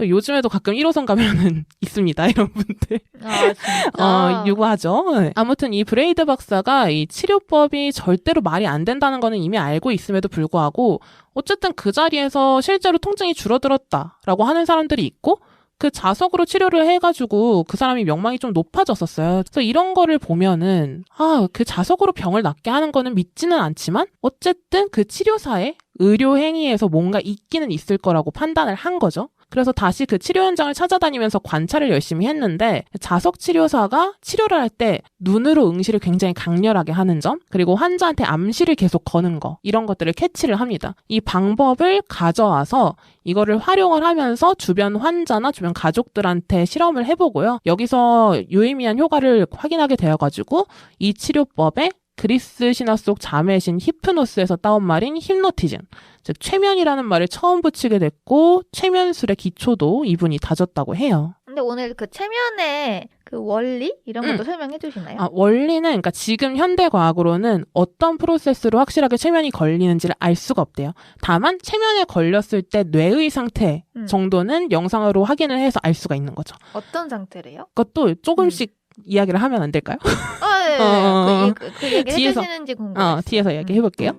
요즘에도 가끔 1호선 가면은 있습니다. 이런 분들. 진짜? 유구하죠. 아무튼 이 브레이드 박사가 이 치료법이 절대로 말이 안 된다는 거는 이미 알고 있음에도 불구하고 어쨌든 그 자리에서 실제로 통증이 줄어들었다라고 하는 사람들이 있고 그 자석으로 치료를 해가지고 그 사람이 명망이 좀 높아졌었어요. 그래서 이런 거를 보면은 그 자석으로 병을 낫게 하는 거는 믿지는 않지만 어쨌든 그 치료사의 의료 행위에서 뭔가 있기는 있을 거라고 판단을 한 거죠. 그래서 다시 그 치료 현장을 찾아다니면서 관찰을 열심히 했는데 자석 치료사가 치료를 할 때 눈으로 응시를 굉장히 강렬하게 하는 점 그리고 환자한테 암시를 계속 거는 거 이런 것들을 캐치를 합니다. 이 방법을 가져와서 이거를 활용을 하면서 주변 환자나 주변 가족들한테 실험을 해보고요. 여기서 유의미한 효과를 확인하게 되어가지고 이 치료법에 그리스 신화 속 자매신 히프노스에서 따온 말인 힙노티즘, 즉 최면이라는 말을 처음 붙이게 됐고 최면술의 기초도 이분이 다졌다고 해요. 근데 오늘 그 최면의 그 원리 이런 것도 설명해 주시나요? 원리는 그러니까 지금 현대 과학으로는 어떤 프로세스로 확실하게 최면이 걸리는지를 알 수가 없대요. 다만 최면에 걸렸을 때 뇌의 상태 정도는 영상으로 확인을 해서 알 수가 있는 거죠. 어떤 상태래요? 그것도 조금씩 이야기를 하면 안 될까요? 네. 그 얘기 해주시는지 궁금해요. 뒤에서 이야기 해볼게요.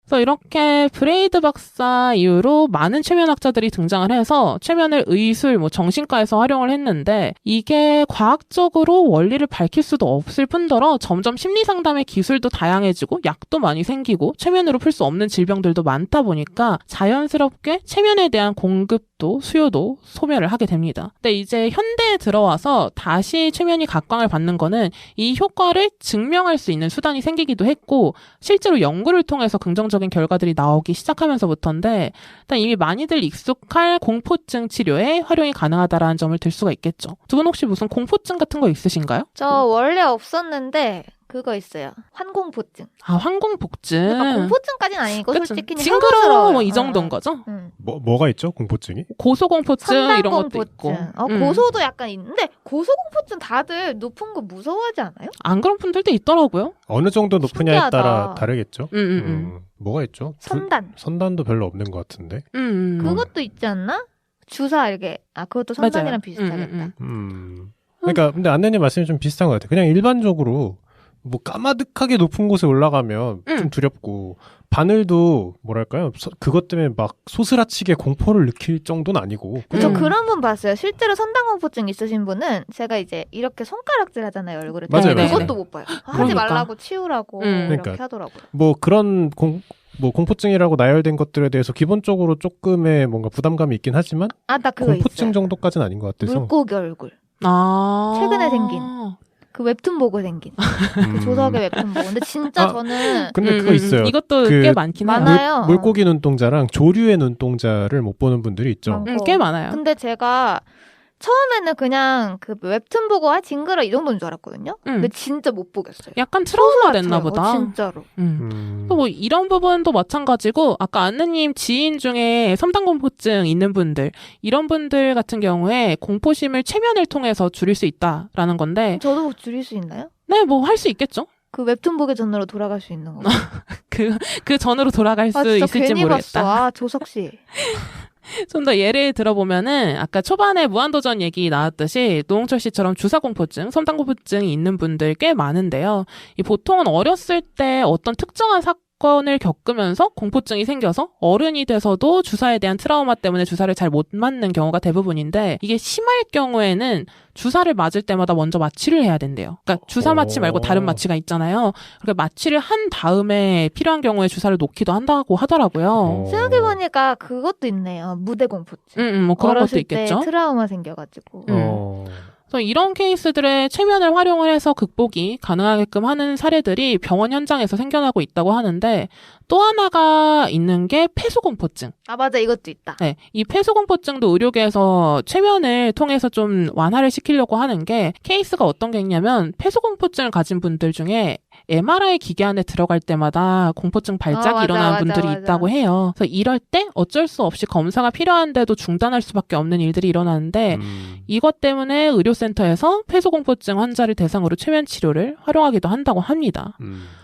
그래서 이렇게 브레이드 박사 이후로 많은 최면학자들이 등장을 해서 최면을 의술, 정신과에서 활용을 했는데 이게 과학적으로 원리를 밝힐 수도 없을 뿐더러 점점 심리상담의 기술도 다양해지고 약도 많이 생기고 최면으로 풀 수 없는 질병들도 많다 보니까 자연스럽게 최면에 대한 공급도 수요도 소멸을 하게 됩니다. 근데 이제 현대에 들어와서 다시 최면이 각광을 받는 거는 이 효과를 증명할 수 있는 수단이 생기기도 했고 실제로 연구를 통해서 긍정적인 결과들이 나오기 시작하면서부터인데 일단 이미 많이들 익숙할 공포증 치료에 활용이 가능하다라는 점을 들 수가 있겠죠. 두 분 혹시 무슨 공포증 같은 거 있으신가요? 저 원래 없었는데 그거 있어요. 환공포증. 아, 환공포증. 그러니까 공포증까지는 아니고 그쵸. 솔직히 그냥 징그러워 혐오스러워요. 이 정도인 거죠? 뭐가 있죠? 공포증이? 고소공포증 이런 것도 있고. 고소도 약간 있는데 고소공포증 다들 높은 거 무서워하지 않아요? 안 그런 분들도 있더라고요. 어느 정도 높으냐에 신기하다. 따라 다르겠죠? 뭐가 있죠? 선단. 선단도 별로 없는 것 같은데. 그것도 있지 않나? 주사 이렇게. 그것도 선단이랑 맞아요. 비슷하겠다. 그러니까 근데 안내님 말씀이 좀 비슷한 것 같아요. 그냥 일반적으로 까마득하게 높은 곳에 올라가면 좀 두렵고 바늘도 뭐랄까요? 그것 때문에 막 소스라치게 공포를 느낄 정도는 아니고. 저 그런 분 봤어요. 실제로 선단공포증 있으신 분은 제가 이제 이렇게 손가락질 하잖아요. 얼굴에. 맞아요. 그것도 못 봐요. 하지 그러니까. 말라고 치우라고 이렇게 그러니까. 하더라고요. 그런 공포증이라고 나열된 것들에 대해서 기본적으로 조금의 뭔가 부담감이 있긴 하지만 나 그거 공포증 있어요. 정도까지는 아닌 것 같아서. 물고기 얼굴. 최근에 생긴. 그 웹툰 보고 생긴. 그 조석의 웹툰 보고. 근데 진짜 저는. 근데 그거 있어요. 이것도 꽤 많긴 해요. 많아요. 물고기 눈동자랑 조류의 눈동자를 못 보는 분들이 있죠. 꽤 많아요. 근데 제가 처음에는 그냥 그 웹툰 보고 징그러 이 정도인 줄 알았거든요. 근데 진짜 못 보겠어요. 약간 트라우마 됐나 보다. 진짜로. 이런 부분도 마찬가지고 아까 안느님 지인 중에 섬당공포증 있는 분들 이런 분들 같은 경우에 공포심을 최면을 통해서 줄일 수 있다라는 건데 저도 줄일 수 있나요? 네, 할 수 있겠죠. 그 웹툰 보기 전으로 돌아갈 수 있는 거. 그 전으로 돌아갈 수 있을지 모르겠다. 봤어. 조석 씨. 좀 더 예를 들어보면은 아까 초반에 무한도전 얘기 나왔듯이 노홍철 씨처럼 주사공포증, 섬당공포증이 있는 분들 꽤 많은데요. 보통은 어렸을 때 어떤 특정한 사건을 겪으면서 공포증이 생겨서 어른이 돼서도 주사에 대한 트라우마 때문에 주사를 잘 못 맞는 경우가 대부분인데 이게 심할 경우에는 주사를 맞을 때마다 먼저 마취를 해야 된대요. 그러니까 주사 마취 말고 다른 마취가 있잖아요. 그러니까 마취를 한 다음에 필요한 경우에 주사를 놓기도 한다고 하더라고요. 생각해보니까 그것도 있네요. 무대 공포증. 그런 것도 있겠죠. 때 트라우마 생겨가지고. 그래서 이런 케이스들의 최면을 활용을 해서 극복이 가능하게끔 하는 사례들이 병원 현장에서 생겨나고 있다고 하는데 또 하나가 있는 게 폐소공포증. 맞아. 이것도 있다. 네, 이 폐소공포증도 의료계에서 최면을 통해서 좀 완화를 시키려고 하는 게 케이스가 어떤 게 있냐면 폐소공포증을 가진 분들 중에 MRI 기계 안에 들어갈 때마다 공포증 발작이 일어나는 분들이 있다고 해요. 그래서 이럴 때 어쩔 수 없이 검사가 필요한데도 중단할 수밖에 없는 일들이 일어나는데 이것 때문에 의료센터에서 폐소공포증 환자를 대상으로 최면 치료를 활용하기도 한다고 합니다.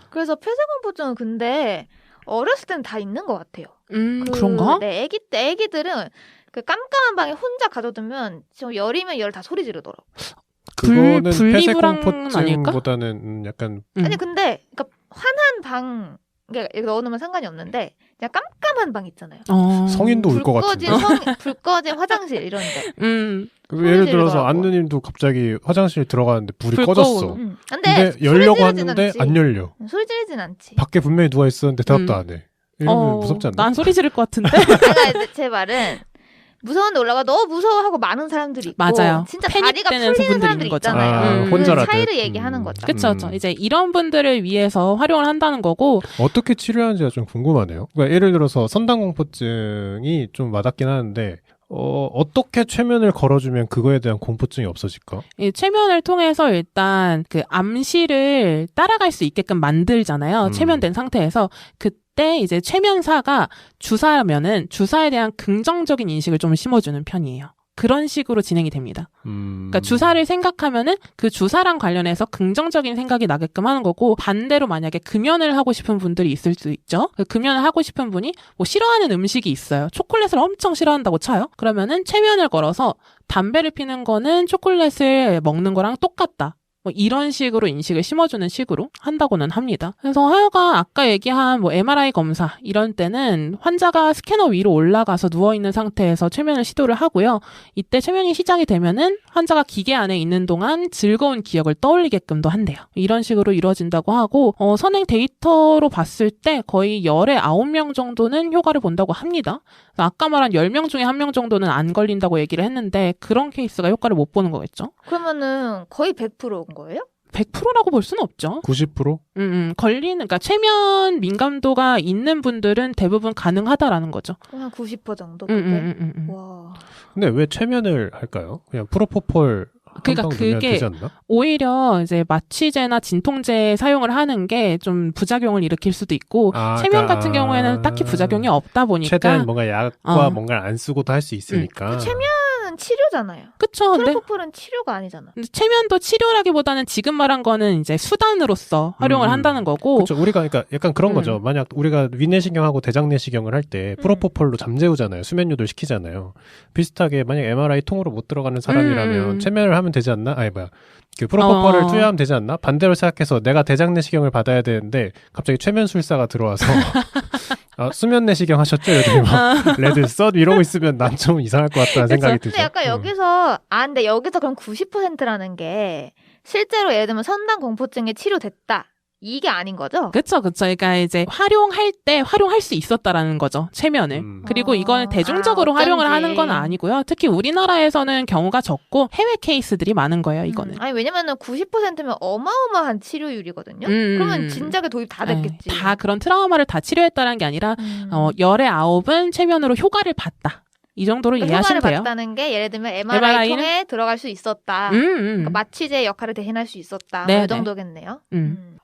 그래서 폐소공포증은 근데 어렸을 때는 다 있는 것 같아요. 그런가? 네, 애기들은 그 깜깜한 방에 혼자 가둬두면 지금 열이면 열 다 소리 지르더라고. 그거는 분리불안 폐쇄공포증보다는 약간 아니 근데 그러니까 환한 방 이렇게 넣어놓으면 상관이 없는데 그냥 깜깜한 방 있잖아요. 성인도 울 것 같은데. 불 꺼진 화장실 이런데. 예를 들어서 안느님도 갑자기 화장실 들어가는데 불이 꺼졌어. 근데 열려고 하는데 안 열려. 소리 지르진 않지. 밖에 분명히 누워 있었는데 대답도 안 해. 이러면 무섭지 않나? 난 소리 지를 것 같은데. 제 말은 무서운데 올라가 너무 무서워하고 많은 사람들이 있고 맞아요. 진짜 다리가 풀리는 사람들이 있잖아요. 혼자라도. 차이를 얘기하는 거죠. 그쵸. 이제 이런 분들을 위해서 활용을 한다는 거고 어떻게 치료하는지가 좀 궁금하네요. 그러니까 예를 들어서 선당공포증이 좀 와닿긴 하는데 어떻게 최면을 걸어주면 그거에 대한 공포증이 없어질까? 이 최면을 통해서 일단 그 암시를 따라갈 수 있게끔 만들잖아요. 최면된 상태에서 그때 이제 최면사가 주사면은 주사에 대한 긍정적인 인식을 좀 심어주는 편이에요. 그런 식으로 진행이 됩니다. 그러니까 주사를 생각하면은 그 주사랑 관련해서 긍정적인 생각이 나게끔 하는 거고 반대로 만약에 금연을 하고 싶은 분들이 있을 수 있죠. 그 금연을 하고 싶은 분이 싫어하는 음식이 있어요. 초콜릿을 엄청 싫어한다고 쳐요. 그러면은 최면을 걸어서 담배를 피는 거는 초콜릿을 먹는 거랑 똑같다. 뭐 이런 식으로 인식을 심어주는 식으로 한다고는 합니다. 그래서 하여간 아까 얘기한 뭐 MRI 검사 이런 때는 환자가 스캐너 위로 올라가서 누워있는 상태에서 최면을 시도를 하고요. 이때 최면이 시작이 되면은 환자가 기계 안에 있는 동안 즐거운 기억을 떠올리게끔도 한대요. 이런 식으로 이루어진다고 하고 선행 데이터로 봤을 때 거의 열의 9명 정도는 효과를 본다고 합니다. 아까 말한 10명 중에 1명 정도는 안 걸린다고 얘기를 했는데 그런 케이스가 효과를 못 보는 거겠죠. 그러면은 거의 100%인 거예요? 100%라고 볼 수는 없죠. 90%? 그러니까 최면 민감도가 있는 분들은 대부분 가능하다라는 거죠. 한 90% 정도? 와. 근데 왜 최면을 할까요? 그냥 프로포폴 그러니까 그게 오히려 이제 마취제나 진통제 사용을 하는 게 좀 부작용을 일으킬 수도 있고 최면 같은 경우에는 딱히 부작용이 없다 보니까 최대한 뭔가 약과 뭔가를 안 쓰고도 할 수 있으니까. 최면은 치료잖아요. 그쵸. 프로포폴은 치료가 아니잖아. 근데 최면도 치료라기보다는 지금 말한 거는 이제 수단으로서 활용을 한다는 거고. 그렇죠. 우리가 그러니까 약간 그런 거죠. 만약 우리가 위내시경하고 대장내시경을 할 때 프로포폴로 잠재우잖아요. 수면 유도를 시키잖아요. 비슷하게 만약 MRI 통으로 못 들어가는 사람이라면 최면을 하면 되지 않나? 그 프로포폴을 투여하면 되지 않나? 반대로 생각해서 내가 대장내시경을 받아야 되는데 갑자기 최면술사가 들어와서 수면 내시경 하셨죠? 이러더니 막 레드 썬 이러고 있으면 난 좀 이상할 것 같다는 생각이 들죠. 근데 약간 여기서 근데 여기서 그럼 90%라는 게 실제로 예를 들면 선단 공포증에 치료됐다. 이게 아닌 거죠? 그쵸. 그러니까 이제 활용할 때 활용할 수 있었다라는 거죠. 최면을. 그리고 이건 대중적으로 활용을 하는 건 아니고요. 특히 우리나라에서는 경우가 적고 해외 케이스들이 많은 거예요. 이거는. 왜냐면은 90%면 어마어마한 치료율이거든요. 그러면 진작에 도입 다 됐겠지. 다 그런 트라우마를 다 치료했다는 게 아니라 열의 9은 최면으로 효과를 봤다. 이 정도로 이해하시면 돼요. 효과를 봤다는 게 예를 들면 MRI 통에 들어갈 수 있었다. 그러니까 마취제 역할을 대신할 수 있었다. 이 정도겠네요.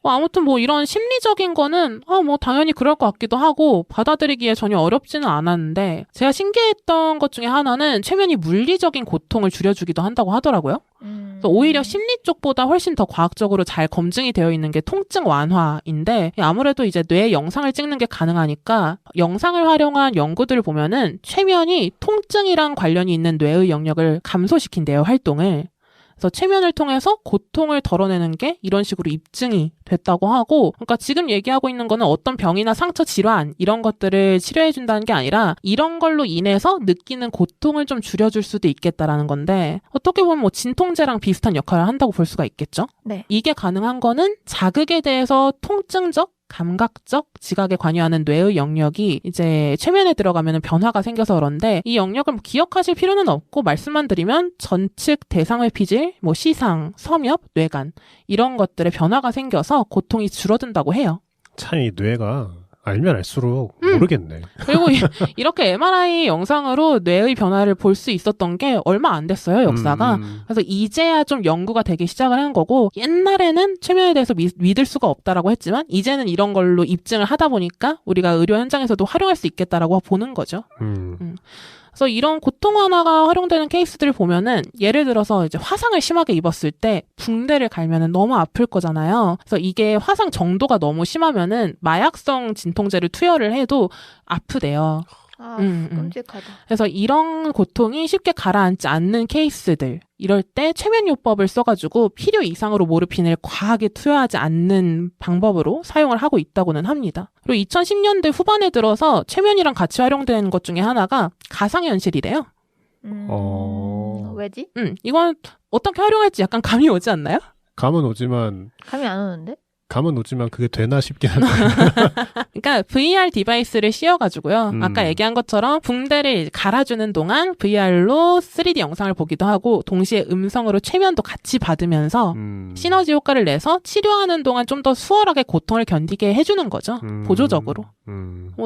아무튼 뭐 이런 심리적인 거는 뭐 당연히 그럴 것 같기도 하고 받아들이기에 전혀 어렵지는 않았는데 제가 신기했던 것 중에 하나는 최면이 물리적인 고통을 줄여주기도 한다고 하더라고요. 그래서 오히려 심리 쪽보다 훨씬 더 과학적으로 잘 검증이 되어 있는 게 통증 완화인데 아무래도 이제 뇌 영상을 찍는 게 가능하니까 영상을 활용한 연구들을 보면은 최면이 통증이랑 관련이 있는 뇌의 영역을 감소시킨대요, 활동을. 그래서 최면을 통해서 고통을 덜어내는 게 이런 식으로 입증이 됐다고 하고, 그러니까 지금 얘기하고 있는 거는 어떤 병이나 상처 질환 이런 것들을 치료해준다는 게 아니라 이런 걸로 인해서 느끼는 고통을 좀 줄여줄 수도 있겠다라는 건데 어떻게 보면 뭐 진통제랑 비슷한 역할을 한다고 볼 수가 있겠죠? 네. 이게 가능한 거는 자극에 대해서 통증적 감각적 지각에 관여하는 뇌의 영역이 이제 최면에 들어가면 변화가 생겨서 그런데 이 영역을 기억하실 필요는 없고 말씀만 드리면 전측 대상회피질, 시상, 섬엽, 뇌간 이런 것들의 변화가 생겨서 고통이 줄어든다고 해요. 참 이 뇌가 알면 알수록 모르겠네. 그리고 이렇게 MRI 영상으로 뇌의 변화를 볼 수 있었던 게 얼마 안 됐어요, 역사가. 그래서 이제야 좀 연구가 되기 시작을 한 거고 옛날에는 최면에 대해서 믿을 수가 없다라고 했지만 이제는 이런 걸로 입증을 하다 보니까 우리가 의료 현장에서도 활용할 수 있겠다라고 보는 거죠. 그래서 이런 고통 완화가 활용되는 케이스들을 보면은 예를 들어서 이제 화상을 심하게 입었을 때 붕대를 갈면은 너무 아플 거잖아요. 그래서 이게 화상 정도가 너무 심하면은 마약성 진통제를 투여를 해도 아프대요. 끔찍하다. 그래서 이런 고통이 쉽게 가라앉지 않는 케이스들 이럴 때 최면요법을 써가지고 필요 이상으로 모르핀을 과하게 투여하지 않는 방법으로 사용을 하고 있다고는 합니다. 그리고 2010년대 후반에 들어서 최면이랑 같이 활용되는 것 중에 하나가 가상현실이래요. 왜지? 이건 어떻게 활용할지 약간 감이 오지 않나요? 감은 오지만 감이 안 오는데? 감은 오지만 그게 되나 싶긴 한데. 그러니까 VR 디바이스를 씌워가지고요. 아까 얘기한 것처럼 붕대를 갈아주는 동안 VR로 3D 영상을 보기도 하고 동시에 음성으로 최면도 같이 받으면서 시너지 효과를 내서 치료하는 동안 좀 더 수월하게 고통을 견디게 해주는 거죠. 보조적으로.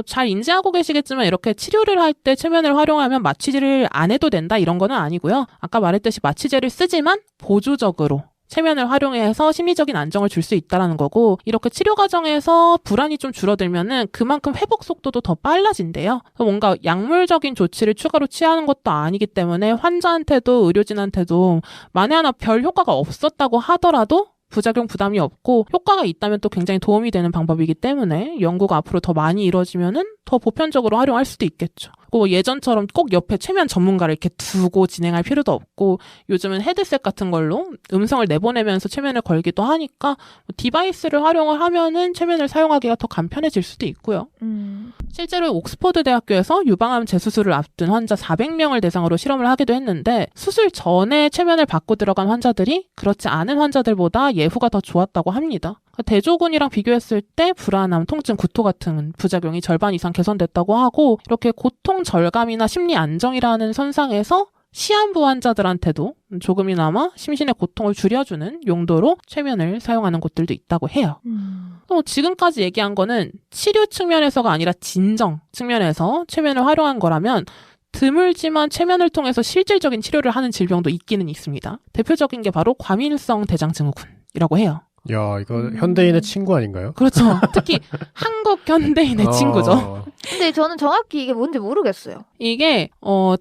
잘 인지하고 계시겠지만 이렇게 치료를 할 때 최면을 활용하면 마취제를 안 해도 된다 이런 거는 아니고요. 아까 말했듯이 마취제를 쓰지만 보조적으로 최면을 활용해서 심리적인 안정을 줄 수 있다는 거고 이렇게 치료 과정에서 불안이 좀 줄어들면은 그만큼 회복 속도도 더 빨라진대요. 뭔가 약물적인 조치를 추가로 취하는 것도 아니기 때문에 환자한테도 의료진한테도 만에 하나 별 효과가 없었다고 하더라도 부작용 부담이 없고 효과가 있다면 또 굉장히 도움이 되는 방법이기 때문에 연구가 앞으로 더 많이 이루어지면은 더 보편적으로 활용할 수도 있겠죠. 뭐 예전처럼 꼭 옆에 최면 전문가를 이렇게 두고 진행할 필요도 없고 요즘은 헤드셋 같은 걸로 음성을 내보내면서 최면을 걸기도 하니까 디바이스를 활용을 하면은 최면을 사용하기가 더 간편해질 수도 있고요. 실제로 옥스퍼드 대학교에서 유방암 재수술을 앞둔 환자 400명을 대상으로 실험을 하기도 했는데 수술 전에 최면을 받고 들어간 환자들이 그렇지 않은 환자들보다 예후가 더 좋았다고 합니다. 대조군이랑 비교했을 때 불안함, 통증, 구토 같은 부작용이 절반 이상 개선됐다고 하고 이렇게 고통 절감이나 심리 안정이라는 선상에서 시한부 환자들한테도 조금이나마 심신의 고통을 줄여주는 용도로 최면을 사용하는 곳들도 있다고 해요. 또 지금까지 얘기한 거는 치료 측면에서가 아니라 진정 측면에서 최면을 활용한 거라면 드물지만 최면을 통해서 실질적인 치료를 하는 질병도 있기는 있습니다. 대표적인 게 바로 과민성 대장증후군이라고 해요. 야, 이거 현대인의 친구 아닌가요? 그렇죠. 특히 한국 현대인의 친구죠. 근데 저는 정확히 이게 뭔지 모르겠어요. 이게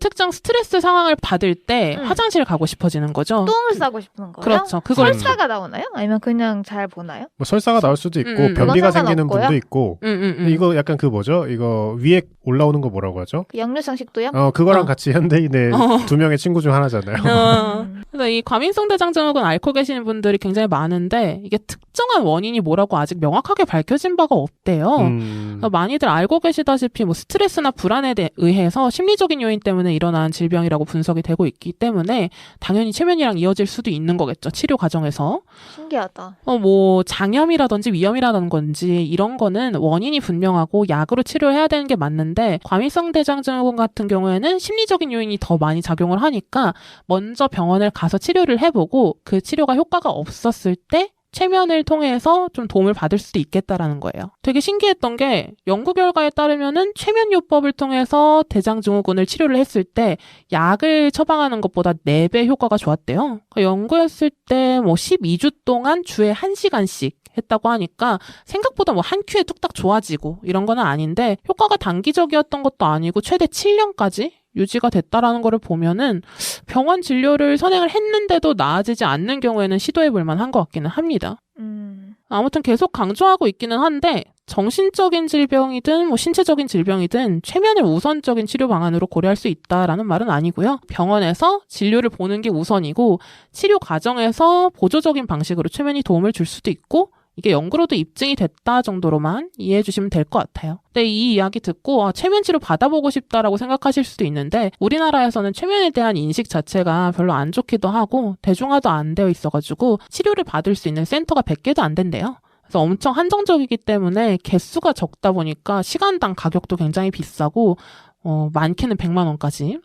특정 스트레스 상황을 받을 때 화장실 가고 싶어지는 거죠. 똥을 싸고 싶은 거예요? 그렇죠. 설사가 나오나요? 아니면 그냥 잘 보나요? 뭐 설사가 나올 수도 있고 변비가 생기는 없고요? 분도 있고. 이거 약간 그 뭐죠? 이거 위에 올라오는 거 뭐라고 하죠? 그 역류성 식도염? 그거랑 같이 현대인의 두 명의 친구 중 하나잖아요. 그래서 이 과민성 대장증후군 앓고 계시는 분들이 굉장히 많은데 이게 특정한 원인이 뭐라고 아직 명확하게 밝혀진 바가 없대요. 많이들 알고 계시다시피 뭐 스트레스나 불안에 의해서 심리적인 요인 때문에 일어난 질병이라고 분석이 되고 있기 때문에 당연히 최면이랑 이어질 수도 있는 거겠죠. 치료 과정에서. 신기하다. 뭐 장염이라든지 위염이라는 건지 이런 거는 원인이 분명하고 약으로 치료해야 되는 게 맞는데 과민성 대장증후군 같은 경우에는 심리적인 요인이 더 많이 작용을 하니까 먼저 병원을 가서 치료를 해보고 그 치료가 효과가 없었을 때 최면을 통해서 좀 도움을 받을 수도 있겠다라는 거예요. 되게 신기했던 게 연구 결과에 따르면은 최면요법을 통해서 대장증후군을 치료를 했을 때 약을 처방하는 것보다 4배 효과가 좋았대요. 그러니까 연구했을 때 뭐 12주 동안 주에 1시간씩 했다고 하니까 생각보다 뭐 한 큐에 뚝딱 좋아지고 이런 건 아닌데 효과가 단기적이었던 것도 아니고 최대 7년까지 유지가 됐다라는 거를 보면은 병원 진료를 선행을 했는데도 나아지지 않는 경우에는 시도해볼 만한 것 같기는 합니다. 아무튼 계속 강조하고 있기는 한데 정신적인 질병이든 뭐 신체적인 질병이든 최면을 우선적인 치료 방안으로 고려할 수 있다라는 말은 아니고요. 병원에서 진료를 보는 게 우선이고 치료 과정에서 보조적인 방식으로 최면이 도움을 줄 수도 있고 이게 연구로도 입증이 됐다 정도로만 이해해 주시면 될 것 같아요. 근데 이 이야기 듣고 최면 치료 받아보고 싶다라고 생각하실 수도 있는데 우리나라에서는 최면에 대한 인식 자체가 별로 안 좋기도 하고 대중화도 안 되어 있어가지고 치료를 받을 수 있는 센터가 100개도 안 된대요. 그래서 엄청 한정적이기 때문에 개수가 적다 보니까 시간당 가격도 굉장히 비싸고 많게는 100만 원까지.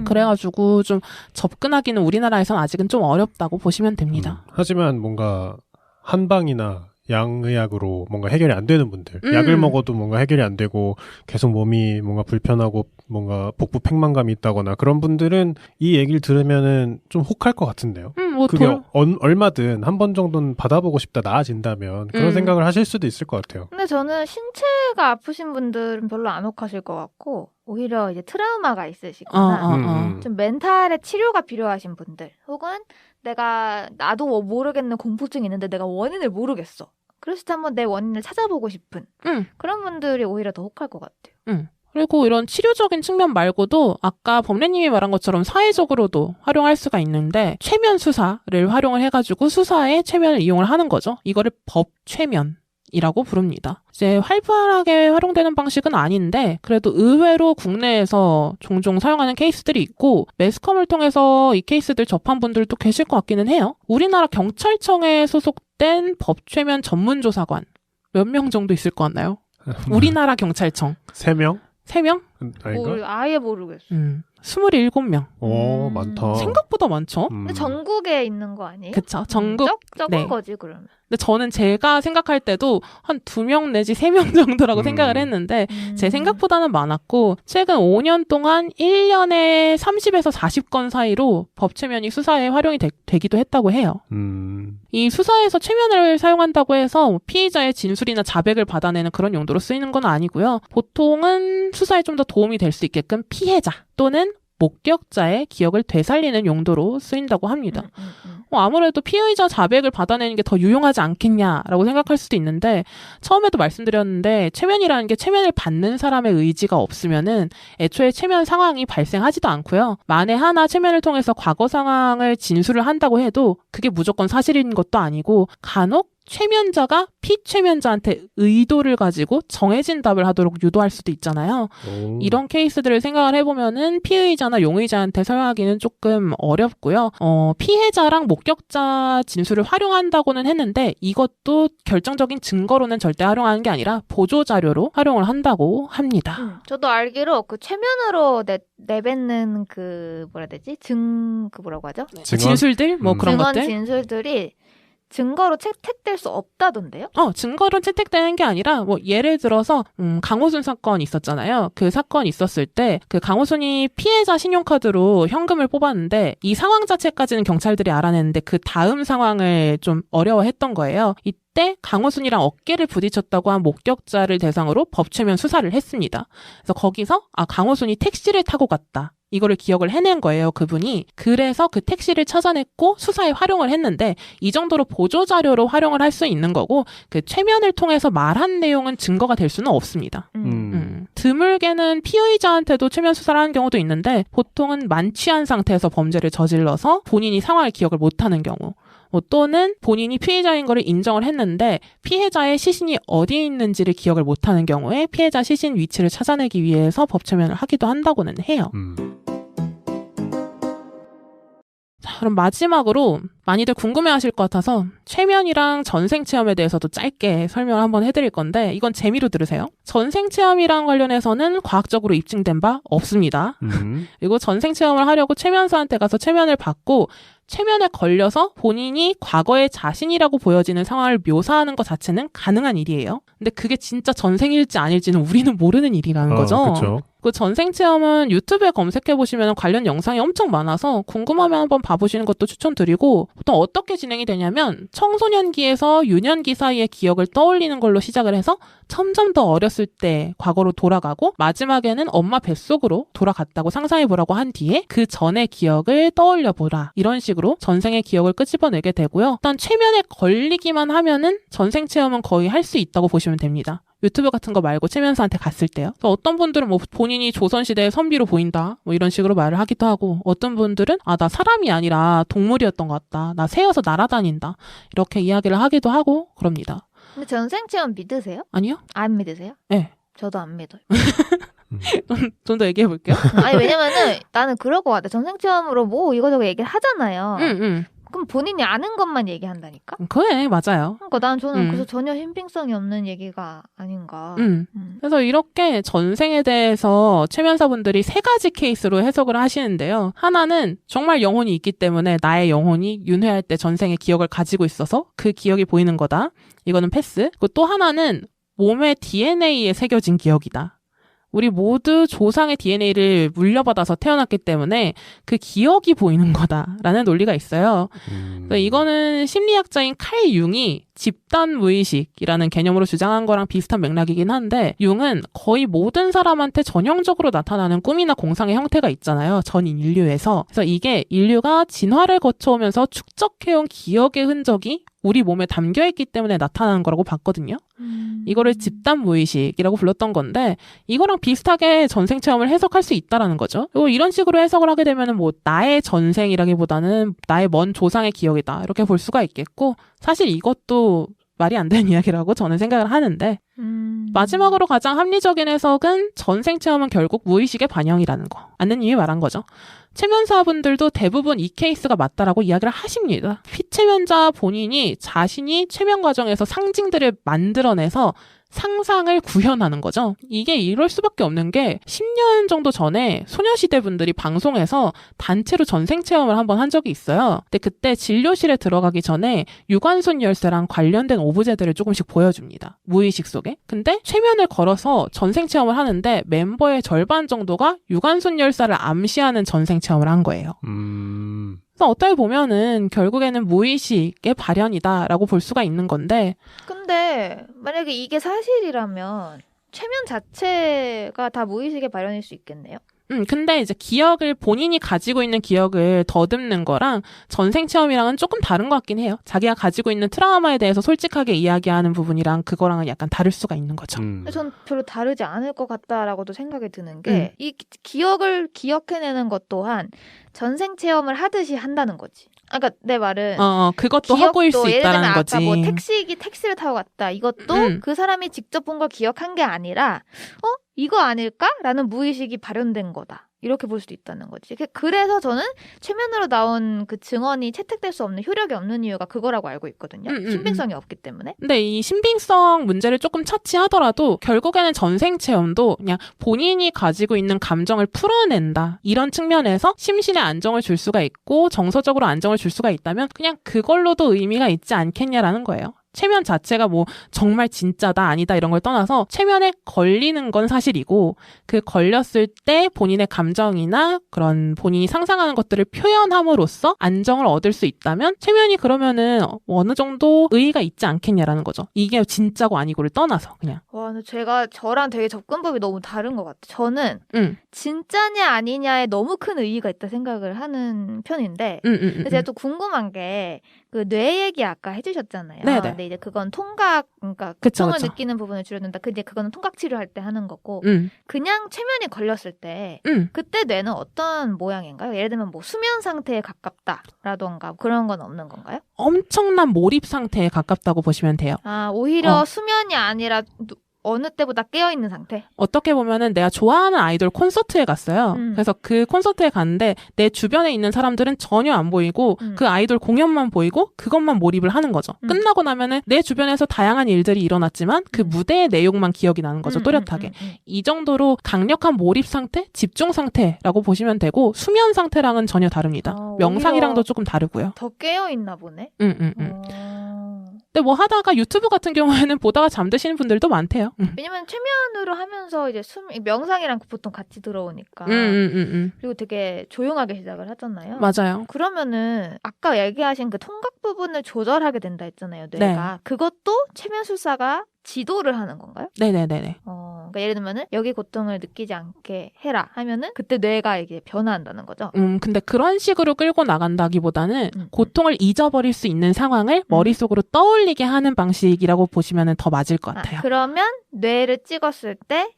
그래가지고 좀 접근하기는 우리나라에서는 아직은 좀 어렵다고 보시면 됩니다. 하지만 뭔가 한방이나 양의학으로 뭔가 해결이 안 되는 분들 약을 먹어도 뭔가 해결이 안 되고 계속 몸이 뭔가 불편하고 뭔가 복부 팽만감이 있다거나 그런 분들은 이 얘기를 들으면은 좀 혹할 것 같은데요. 그게 얼마든 한 번 정도는 받아보고 싶다 나아진다면 그런 생각을 하실 수도 있을 것 같아요. 근데 저는 신체가 아프신 분들은 별로 안 혹하실 것 같고 오히려 이제 트라우마가 있으시거나 좀 멘탈의 치료가 필요하신 분들 혹은 나도 모르겠는 공포증이 있는데 내가 원인을 모르겠어. 그래서 한번 내 원인을 찾아보고 싶은 그런 분들이 오히려 더 혹할 것 같아요. 그리고 이런 치료적인 측면 말고도 아까 범래님이 말한 것처럼 사회적으로도 활용할 수가 있는데 최면 수사를 활용을 해가지고 수사에 최면을 이용을 하는 거죠. 이거를 법최면 이라고 부릅니다. 이제 활발하게 활용되는 방식은 아닌데 그래도 의외로 국내에서 종종 사용하는 케이스들이 있고 매스컴을 통해서 이 케이스들 접한 분들도 계실 것 같기는 해요. 우리나라 경찰청에 소속된 법최면 전문조사관 몇 명 정도 있을 것 같나요? 우리나라 경찰청 3명? 3명? 아닌가? 아예 모르겠어. 27명. 오, 많다. 생각보다 많죠? 근데 전국에 있는 거 아니에요? 그쵸. 전국. 적은 거지, 그러면. 근데 저는 제가 생각할 때도 한 2명 내지 3명 정도라고 생각을 했는데 제 생각보다는 많았고 최근 5년 동안 1년에 30에서 40건 사이로 법최면이 수사에 활용이 되기도 했다고 해요. 이 수사에서 최면을 사용한다고 해서 피의자의 진술이나 자백을 받아내는 그런 용도로 쓰이는 건 아니고요. 보통은 수사에 좀 더 도움이 될 수 있게끔 피해자 또는 목격자의 기억을 되살리는 용도로 쓰인다고 합니다. 아무래도 피의자 자백을 받아내는 게 더 유용하지 않겠냐라고 생각할 수도 있는데 처음에도 말씀드렸는데 최면이라는 게 최면을 받는 사람의 의지가 없으면은 애초에 최면 상황이 발생하지도 않고요. 만에 하나 최면을 통해서 과거 상황을 진술을 한다고 해도 그게 무조건 사실인 것도 아니고 간혹 최면자가 피최면자한테 의도를 가지고 정해진 답을 하도록 유도할 수도 있잖아요. 이런 케이스들을 생각을 해보면은 피의자나 용의자한테 설명하기는 조금 어렵고요. 피해자랑 목격자 진술을 활용한다고는 했는데 이것도 결정적인 증거로는 절대 활용하는 게 아니라 보조자료로 활용을 한다고 합니다. 저도 알기로 그 최면으로 내뱉는 그 뭐라 해야 되지? 그 뭐라고 하죠? 진술들? 뭐 그런 증언 것들? 진술들이 증거로 채택될 수 없다던데요? 증거로 채택되는 게 아니라 뭐 예를 들어서 강호순 사건 있었잖아요. 그 사건 있었을 때 그 강호순이 피해자 신용카드로 현금을 뽑았는데 이 상황 자체까지는 경찰들이 알아냈는데 그 다음 상황을 좀 어려워했던 거예요. 이때 강호순이랑 어깨를 부딪혔다고 한 목격자를 대상으로 법최면 수사를 했습니다. 그래서 거기서 강호순이 택시를 타고 갔다. 이거를 기억을 해낸 거예요, 그분이. 그래서 그 택시를 찾아냈고 수사에 활용을 했는데 이 정도로 보조자료로 활용을 할 수 있는 거고 그 최면을 통해서 말한 내용은 증거가 될 수는 없습니다. 드물게는 피의자한테도 최면 수사를 하는 경우도 있는데 보통은 만취한 상태에서 범죄를 저질러서 본인이 상황을 기억을 못하는 경우 또는 본인이 피해자인 거를 인정을 했는데 피해자의 시신이 어디에 있는지를 기억을 못하는 경우에 피해자 시신 위치를 찾아내기 위해서 법최면을 하기도 한다고는 해요. 자, 그럼 마지막으로 많이들 궁금해하실 것 같아서 최면이랑 전생체험에 대해서도 짧게 설명을 한번 해드릴 건데 이건 재미로 들으세요. 전생체험이랑 관련해서는 과학적으로 입증된 바 없습니다. 그리고 전생체험을 하려고 최면사한테 가서 최면을 받고 최면에 걸려서 본인이 과거의 자신이라고 보여지는 상황을 묘사하는 것 자체는 가능한 일이에요. 근데 그게 진짜 전생일지 아닐지는 우리는 모르는 일이라는 거죠. 그쵸. 그 전생체험은 유튜브에 검색해보시면 관련 영상이 엄청 많아서 궁금하면 한번 봐보시는 것도 추천드리고 보통 어떻게 진행이 되냐면 청소년기에서 유년기 사이의 기억을 떠올리는 걸로 시작을 해서 점점 더 어렸을 때 과거로 돌아가고 마지막에는 엄마 뱃속으로 돌아갔다고 상상해보라고 한 뒤에 그 전의 기억을 떠올려보라. 이런 식으로 전생의 기억을 끄집어내게 되고요. 일단 최면에 걸리기만 하면은 전생체험은 거의 할 수 있다고 보시면 됩니다. 유튜브 같은 거 말고 최면사한테 갔을 때요. 어떤 분들은 뭐 본인이 조선시대의 선비로 보인다 뭐 이런 식으로 말을 하기도 하고 어떤 분들은 나 사람이 아니라 동물이었던 것 같다. 나 새여서 날아다닌다. 이렇게 이야기를 하기도 하고 그럽니다. 근데 전생체험 믿으세요? 아니요. 안 믿으세요? 네. 저도 안 믿어요. 좀 더 얘기해 볼게요. 아니 왜냐면은 나는 그럴 것 같아. 전생체험으로 뭐 이거저거 얘기를 하잖아요. 그럼 본인이 아는 것만 얘기한다니까? 그래, 맞아요. 그러니까 저는 그래서 전혀 신빙성이 없는 얘기가 아닌가. 그래서 이렇게 전생에 대해서 최면사분들이 3가지 케이스로 해석을 하시는데요. 하나는 정말 영혼이 있기 때문에 나의 영혼이 윤회할 때 전생의 기억을 가지고 있어서 그 기억이 보이는 거다. 이거는 패스. 그리고 또 하나는 몸의 DNA에 새겨진 기억이다. 우리 모두 조상의 DNA를 물려받아서 태어났기 때문에 그 기억이 보이는 거다라는 논리가 있어요. 그래서 이거는 심리학자인 칼 융이 집단 무의식이라는 개념으로 주장한 거랑 비슷한 맥락이긴 한데 융은 거의 모든 사람한테 전형적으로 나타나는 꿈이나 공상의 형태가 있잖아요. 전 인류에서. 그래서 이게 인류가 진화를 거쳐오면서 축적해온 기억의 흔적이 우리 몸에 담겨있기 때문에 나타나는 거라고 봤거든요. 이거를 집단 무의식이라고 불렀던 건데 이거랑 비슷하게 전생 체험을 해석할 수 있다라는 거죠. 그리고 이런 식으로 해석을 하게 되면은 뭐 나의 전생이라기보다는 나의 먼 조상의 기억이다 이렇게 볼 수가 있겠고 사실 이것도 말이 안 되는 이야기라고 저는 생각을 하는데 마지막으로 가장 합리적인 해석은 전생 체험은 결국 무의식의 반영이라는 거. 안느님이 말한 거죠. 최면사분들도 대부분 이 케이스가 맞다라고 이야기를 하십니다. 피최면자 본인이 자신이 최면 과정에서 상징들을 만들어내서 상상을 구현하는 거죠. 이게 이럴 수밖에 없는 게 10년 정도 전에 소녀시대 분들이 방송에서 단체로 전생 체험을 한번 한 적이 있어요. 근데 그때 진료실에 들어가기 전에 유관순 열쇠랑 관련된 오브제들을 조금씩 보여줍니다. 무의식 속에. 근데 최면을 걸어서 전생 체험을 하는데 멤버의 절반 정도가 유관순 열쇠를 암시하는 전생 체험을 한 거예요. 그래서 어떻게 보면은 결국에는 무의식의 발현이다라고 볼 수가 있는 건데 근데 만약에 이게 사실이라면 최면 자체가 다 무의식의 발현일 수 있겠네요? 근데 이제 기억을 본인이 가지고 있는 기억을 더듬는 거랑 전생 체험이랑은 조금 다른 것 같긴 해요. 자기가 가지고 있는 트라우마에 대해서 솔직하게 이야기하는 부분이랑 그거랑은 약간 다를 수가 있는 거죠. 전 별로 다르지 않을 것 같다라고도 생각이 드는 게 이 기억을 기억해내는 것 또한 전생 체험을 하듯이 한다는 거지. 그러니까 내 말은 그것도 허구일 수 있다는 거지. 아까 뭐 택시를 타고 갔다. 이것도 그 사람이 직접 본 걸 기억한 게 아니라 이거 아닐까라는 무의식이 발현된 거다. 이렇게 볼 수도 있다는 거지. 그래서 저는 최면으로 나온 그 증언이 채택될 수 없는 효력이 없는 이유가 그거라고 알고 있거든요. 신빙성이 없기 때문에. 근데 이 신빙성 문제를 조금 차치하더라도 결국에는 전생 체험도 그냥 본인이 가지고 있는 감정을 풀어낸다. 이런 측면에서 심신의 안정을 줄 수가 있고 정서적으로 안정을 줄 수가 있다면 그냥 그걸로도 의미가 있지 않겠냐라는 거예요. 최면 자체가 뭐 정말 진짜다 아니다 이런 걸 떠나서 최면에 걸리는 건 사실이고 그 걸렸을 때 본인의 감정이나 그런 본인이 상상하는 것들을 표현함으로써 안정을 얻을 수 있다면 최면이 그러면은 어느 정도 의의가 있지 않겠냐라는 거죠. 이게 진짜고 아니고를 떠나서 그냥. 와, 근데 저랑 되게 접근법이 너무 다른 것 같아요. 저는 진짜냐 아니냐에 너무 큰 의의가 있다 생각을 하는 편인데 근데 제가 또 궁금한 게 그 뇌 얘기 아까 해주셨잖아요. 네네. 근데 이제 그건 통각, 그러니까 고통을 느끼는 부분을 줄여준다. 근데 그거는 통각 치료할 때 하는 거고, 그냥 최면이 걸렸을 때, 그때 뇌는 어떤 모양인가요? 예를 들면 뭐 수면 상태에 가깝다라던가 그런 건 없는 건가요? 엄청난 몰입 상태에 가깝다고 보시면 돼요. 오히려 수면이 아니라 어느 때보다 깨어있는 상태? 어떻게 보면은 내가 좋아하는 아이돌 콘서트에 갔어요. 그래서 그 콘서트에 갔는데 내 주변에 있는 사람들은 전혀 안 보이고 그 아이돌 공연만 보이고 그것만 몰입을 하는 거죠. 끝나고 나면은 내 주변에서 다양한 일들이 일어났지만 그 무대의 내용만 기억이 나는 거죠. 또렷하게. 이 정도로 강력한 몰입 상태, 집중 상태라고 보시면 되고 수면 상태랑은 전혀 다릅니다. 명상이랑도 조금 다르고요. 더 깨어있나 보네? 근데 뭐 하다가 유튜브 같은 경우에는 보다가 잠드시는 분들도 많대요. 왜냐면 최면으로 하면서 이제 명상이랑 보통 같이 들어오니까. 그리고 되게 조용하게 시작을 하잖아요. 맞아요. 그러면은 아까 얘기하신 그 통각 부분을 조절하게 된다 했잖아요. 뇌가. 네. 그것도 최면술사가 지도를 하는 건가요? 네네네네. 그러니까 예를 들면은 여기 고통을 느끼지 않게 해라 하면은 그때 뇌가 이게 변화한다는 거죠. 근데 그런 식으로 끌고 나간다기보다는 고통을 잊어버릴 수 있는 상황을 머릿속으로 떠올리게 하는 방식이라고 보시면은 더 맞을 것 같아요. 그러면 뇌를 찍었을 때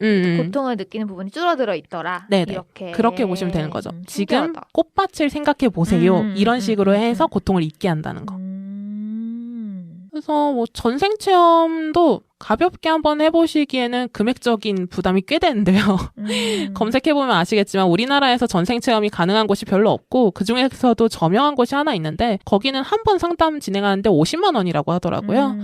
고통을 느끼는 부분이 줄어들어 있더라. 네네. 그렇게 보시면 되는 거죠. 지금 꽃밭을 생각해 보세요. 이런 식으로 해서 고통을 잊게 한다는 거. 그래서 뭐 전생 체험도 가볍게 한번 해보시기에는 금액적인 부담이 꽤 되는데요. 검색해보면 아시겠지만 우리나라에서 전생 체험이 가능한 곳이 별로 없고 그중에서도 저명한 곳이 하나 있는데 거기는 한 번 상담 진행하는데 50만 원이라고 하더라고요.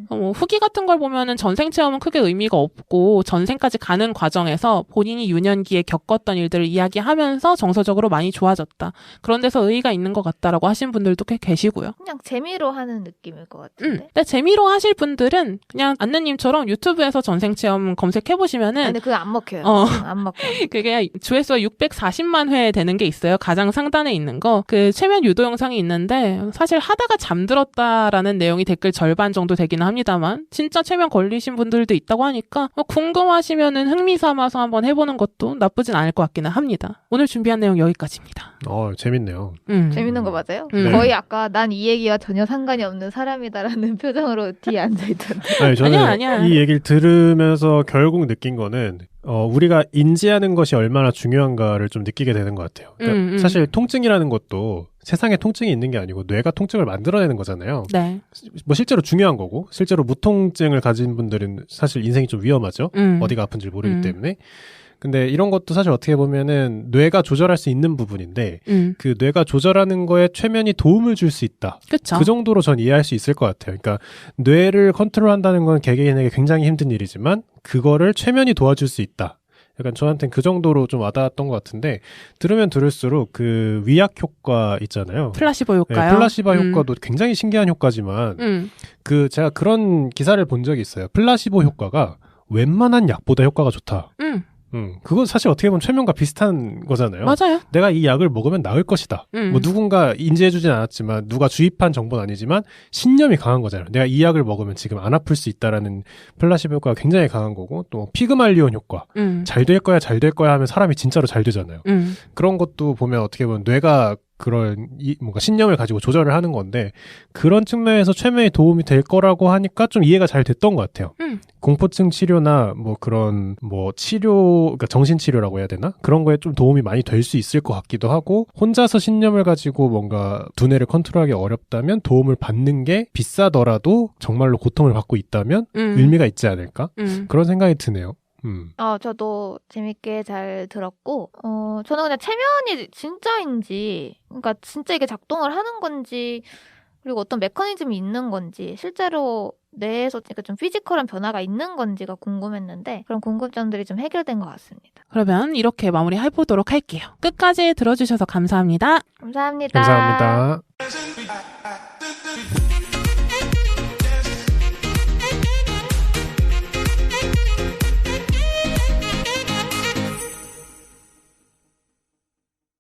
뭐 후기 같은 걸 보면은 전생 체험은 크게 의미가 없고 전생까지 가는 과정에서 본인이 유년기에 겪었던 일들을 이야기하면서 정서적으로 많이 좋아졌다. 그런 데서 의의가 있는 것 같다라고 하신 분들도 꽤 계시고요. 그냥 재미로 하는 느낌일 것 같은데. 근데 재미로 하실 분들은 그냥 안느님처럼 유튜브에서 전생 체험 검색해보시면은 근데 그거 안 먹혀요. 안 먹혀요. 그게 조회수가 640만 회 되는 게 있어요. 가장 상단에 있는 거. 그 최면 유도 영상이 있는데 사실 하다가 잠들었다라는 내용이 댓글 절반 정도 되기는 합니다만 진짜 최면 걸리신 분들도 있다고 하니까 궁금하시면은 흥미 삼아서 한번 해보는 것도 나쁘진 않을 것 같기는 합니다. 오늘 준비한 내용 여기까지입니다. 재밌네요. 재밌는 거 맞아요? 거의 아까 난 이 얘기와 전혀 상관이 없는 사람이다라는 표정으로 뒤에 앉아있던데. 아니, 저는 아니야. 이 얘기를 들으면서 결국 느낀 거는 우리가 인지하는 것이 얼마나 중요한가를 좀 느끼게 되는 것 같아요. 그러니까 사실 통증이라는 것도 세상에 통증이 있는 게 아니고 뇌가 통증을 만들어내는 거잖아요. 네. 뭐 실제로 중요한 거고 실제로 무통증을 가진 분들은 사실 인생이 좀 위험하죠. 어디가 아픈지 모르기 때문에. 근데 이런 것도 사실 어떻게 보면은 뇌가 조절할 수 있는 부분인데 그 뇌가 조절하는 거에 최면이 도움을 줄 수 있다. 그쵸. 그 정도로 전 이해할 수 있을 것 같아요. 그러니까 뇌를 컨트롤한다는 건 개개인에게 굉장히 힘든 일이지만 그거를 최면이 도와줄 수 있다. 약간 저한테는 그 정도로 좀 와닿았던 것 같은데 들으면 들을수록 그 위약 효과 있잖아요. 플라시보 효과요? 네, 플라시보 효과도 굉장히 신기한 효과지만 그 제가 그런 기사를 본 적이 있어요. 플라시보 효과가 웬만한 약보다 효과가 좋다. 그건 사실 어떻게 보면 최면과 비슷한 거잖아요. 맞아요. 내가 이 약을 먹으면 나을 것이다. 뭐 누군가 인지해주진 않았지만 누가 주입한 정보는 아니지만 신념이 강한 거잖아요. 내가 이 약을 먹으면 지금 안 아플 수 있다라는 플라시보 효과가 굉장히 강한 거고 또 피그말리온 효과 잘 될 거야 잘 될 거야 하면 사람이 진짜로 잘 되잖아요. 그런 것도 보면 어떻게 보면 뇌가 그런 뭔가 신념을 가지고 조절을 하는 건데 그런 측면에서 최면이 도움이 될 거라고 하니까 좀 이해가 잘 됐던 것 같아요. 공포증 치료나 뭐 그런 뭐 치료, 그러니까 정신 치료라고 해야 되나? 그런 거에 좀 도움이 많이 될 수 있을 것 같기도 하고 혼자서 신념을 가지고 뭔가 두뇌를 컨트롤하기 어렵다면 도움을 받는 게 비싸더라도 정말로 고통을 받고 있다면 의미가 있지 않을까? 그런 생각이 드네요. 저도 재밌게 잘 들었고, 저는 그냥 체면이 진짜인지, 그러니까 진짜 이게 작동을 하는 건지, 그리고 어떤 메커니즘이 있는 건지, 실제로 뇌에서 그러니까 좀 피지컬한 변화가 있는 건지가 궁금했는데, 그런 궁금점들이 좀 해결된 것 같습니다. 그러면 이렇게 마무리해보도록 할게요. 끝까지 들어주셔서 감사합니다. 감사합니다. 감사합니다.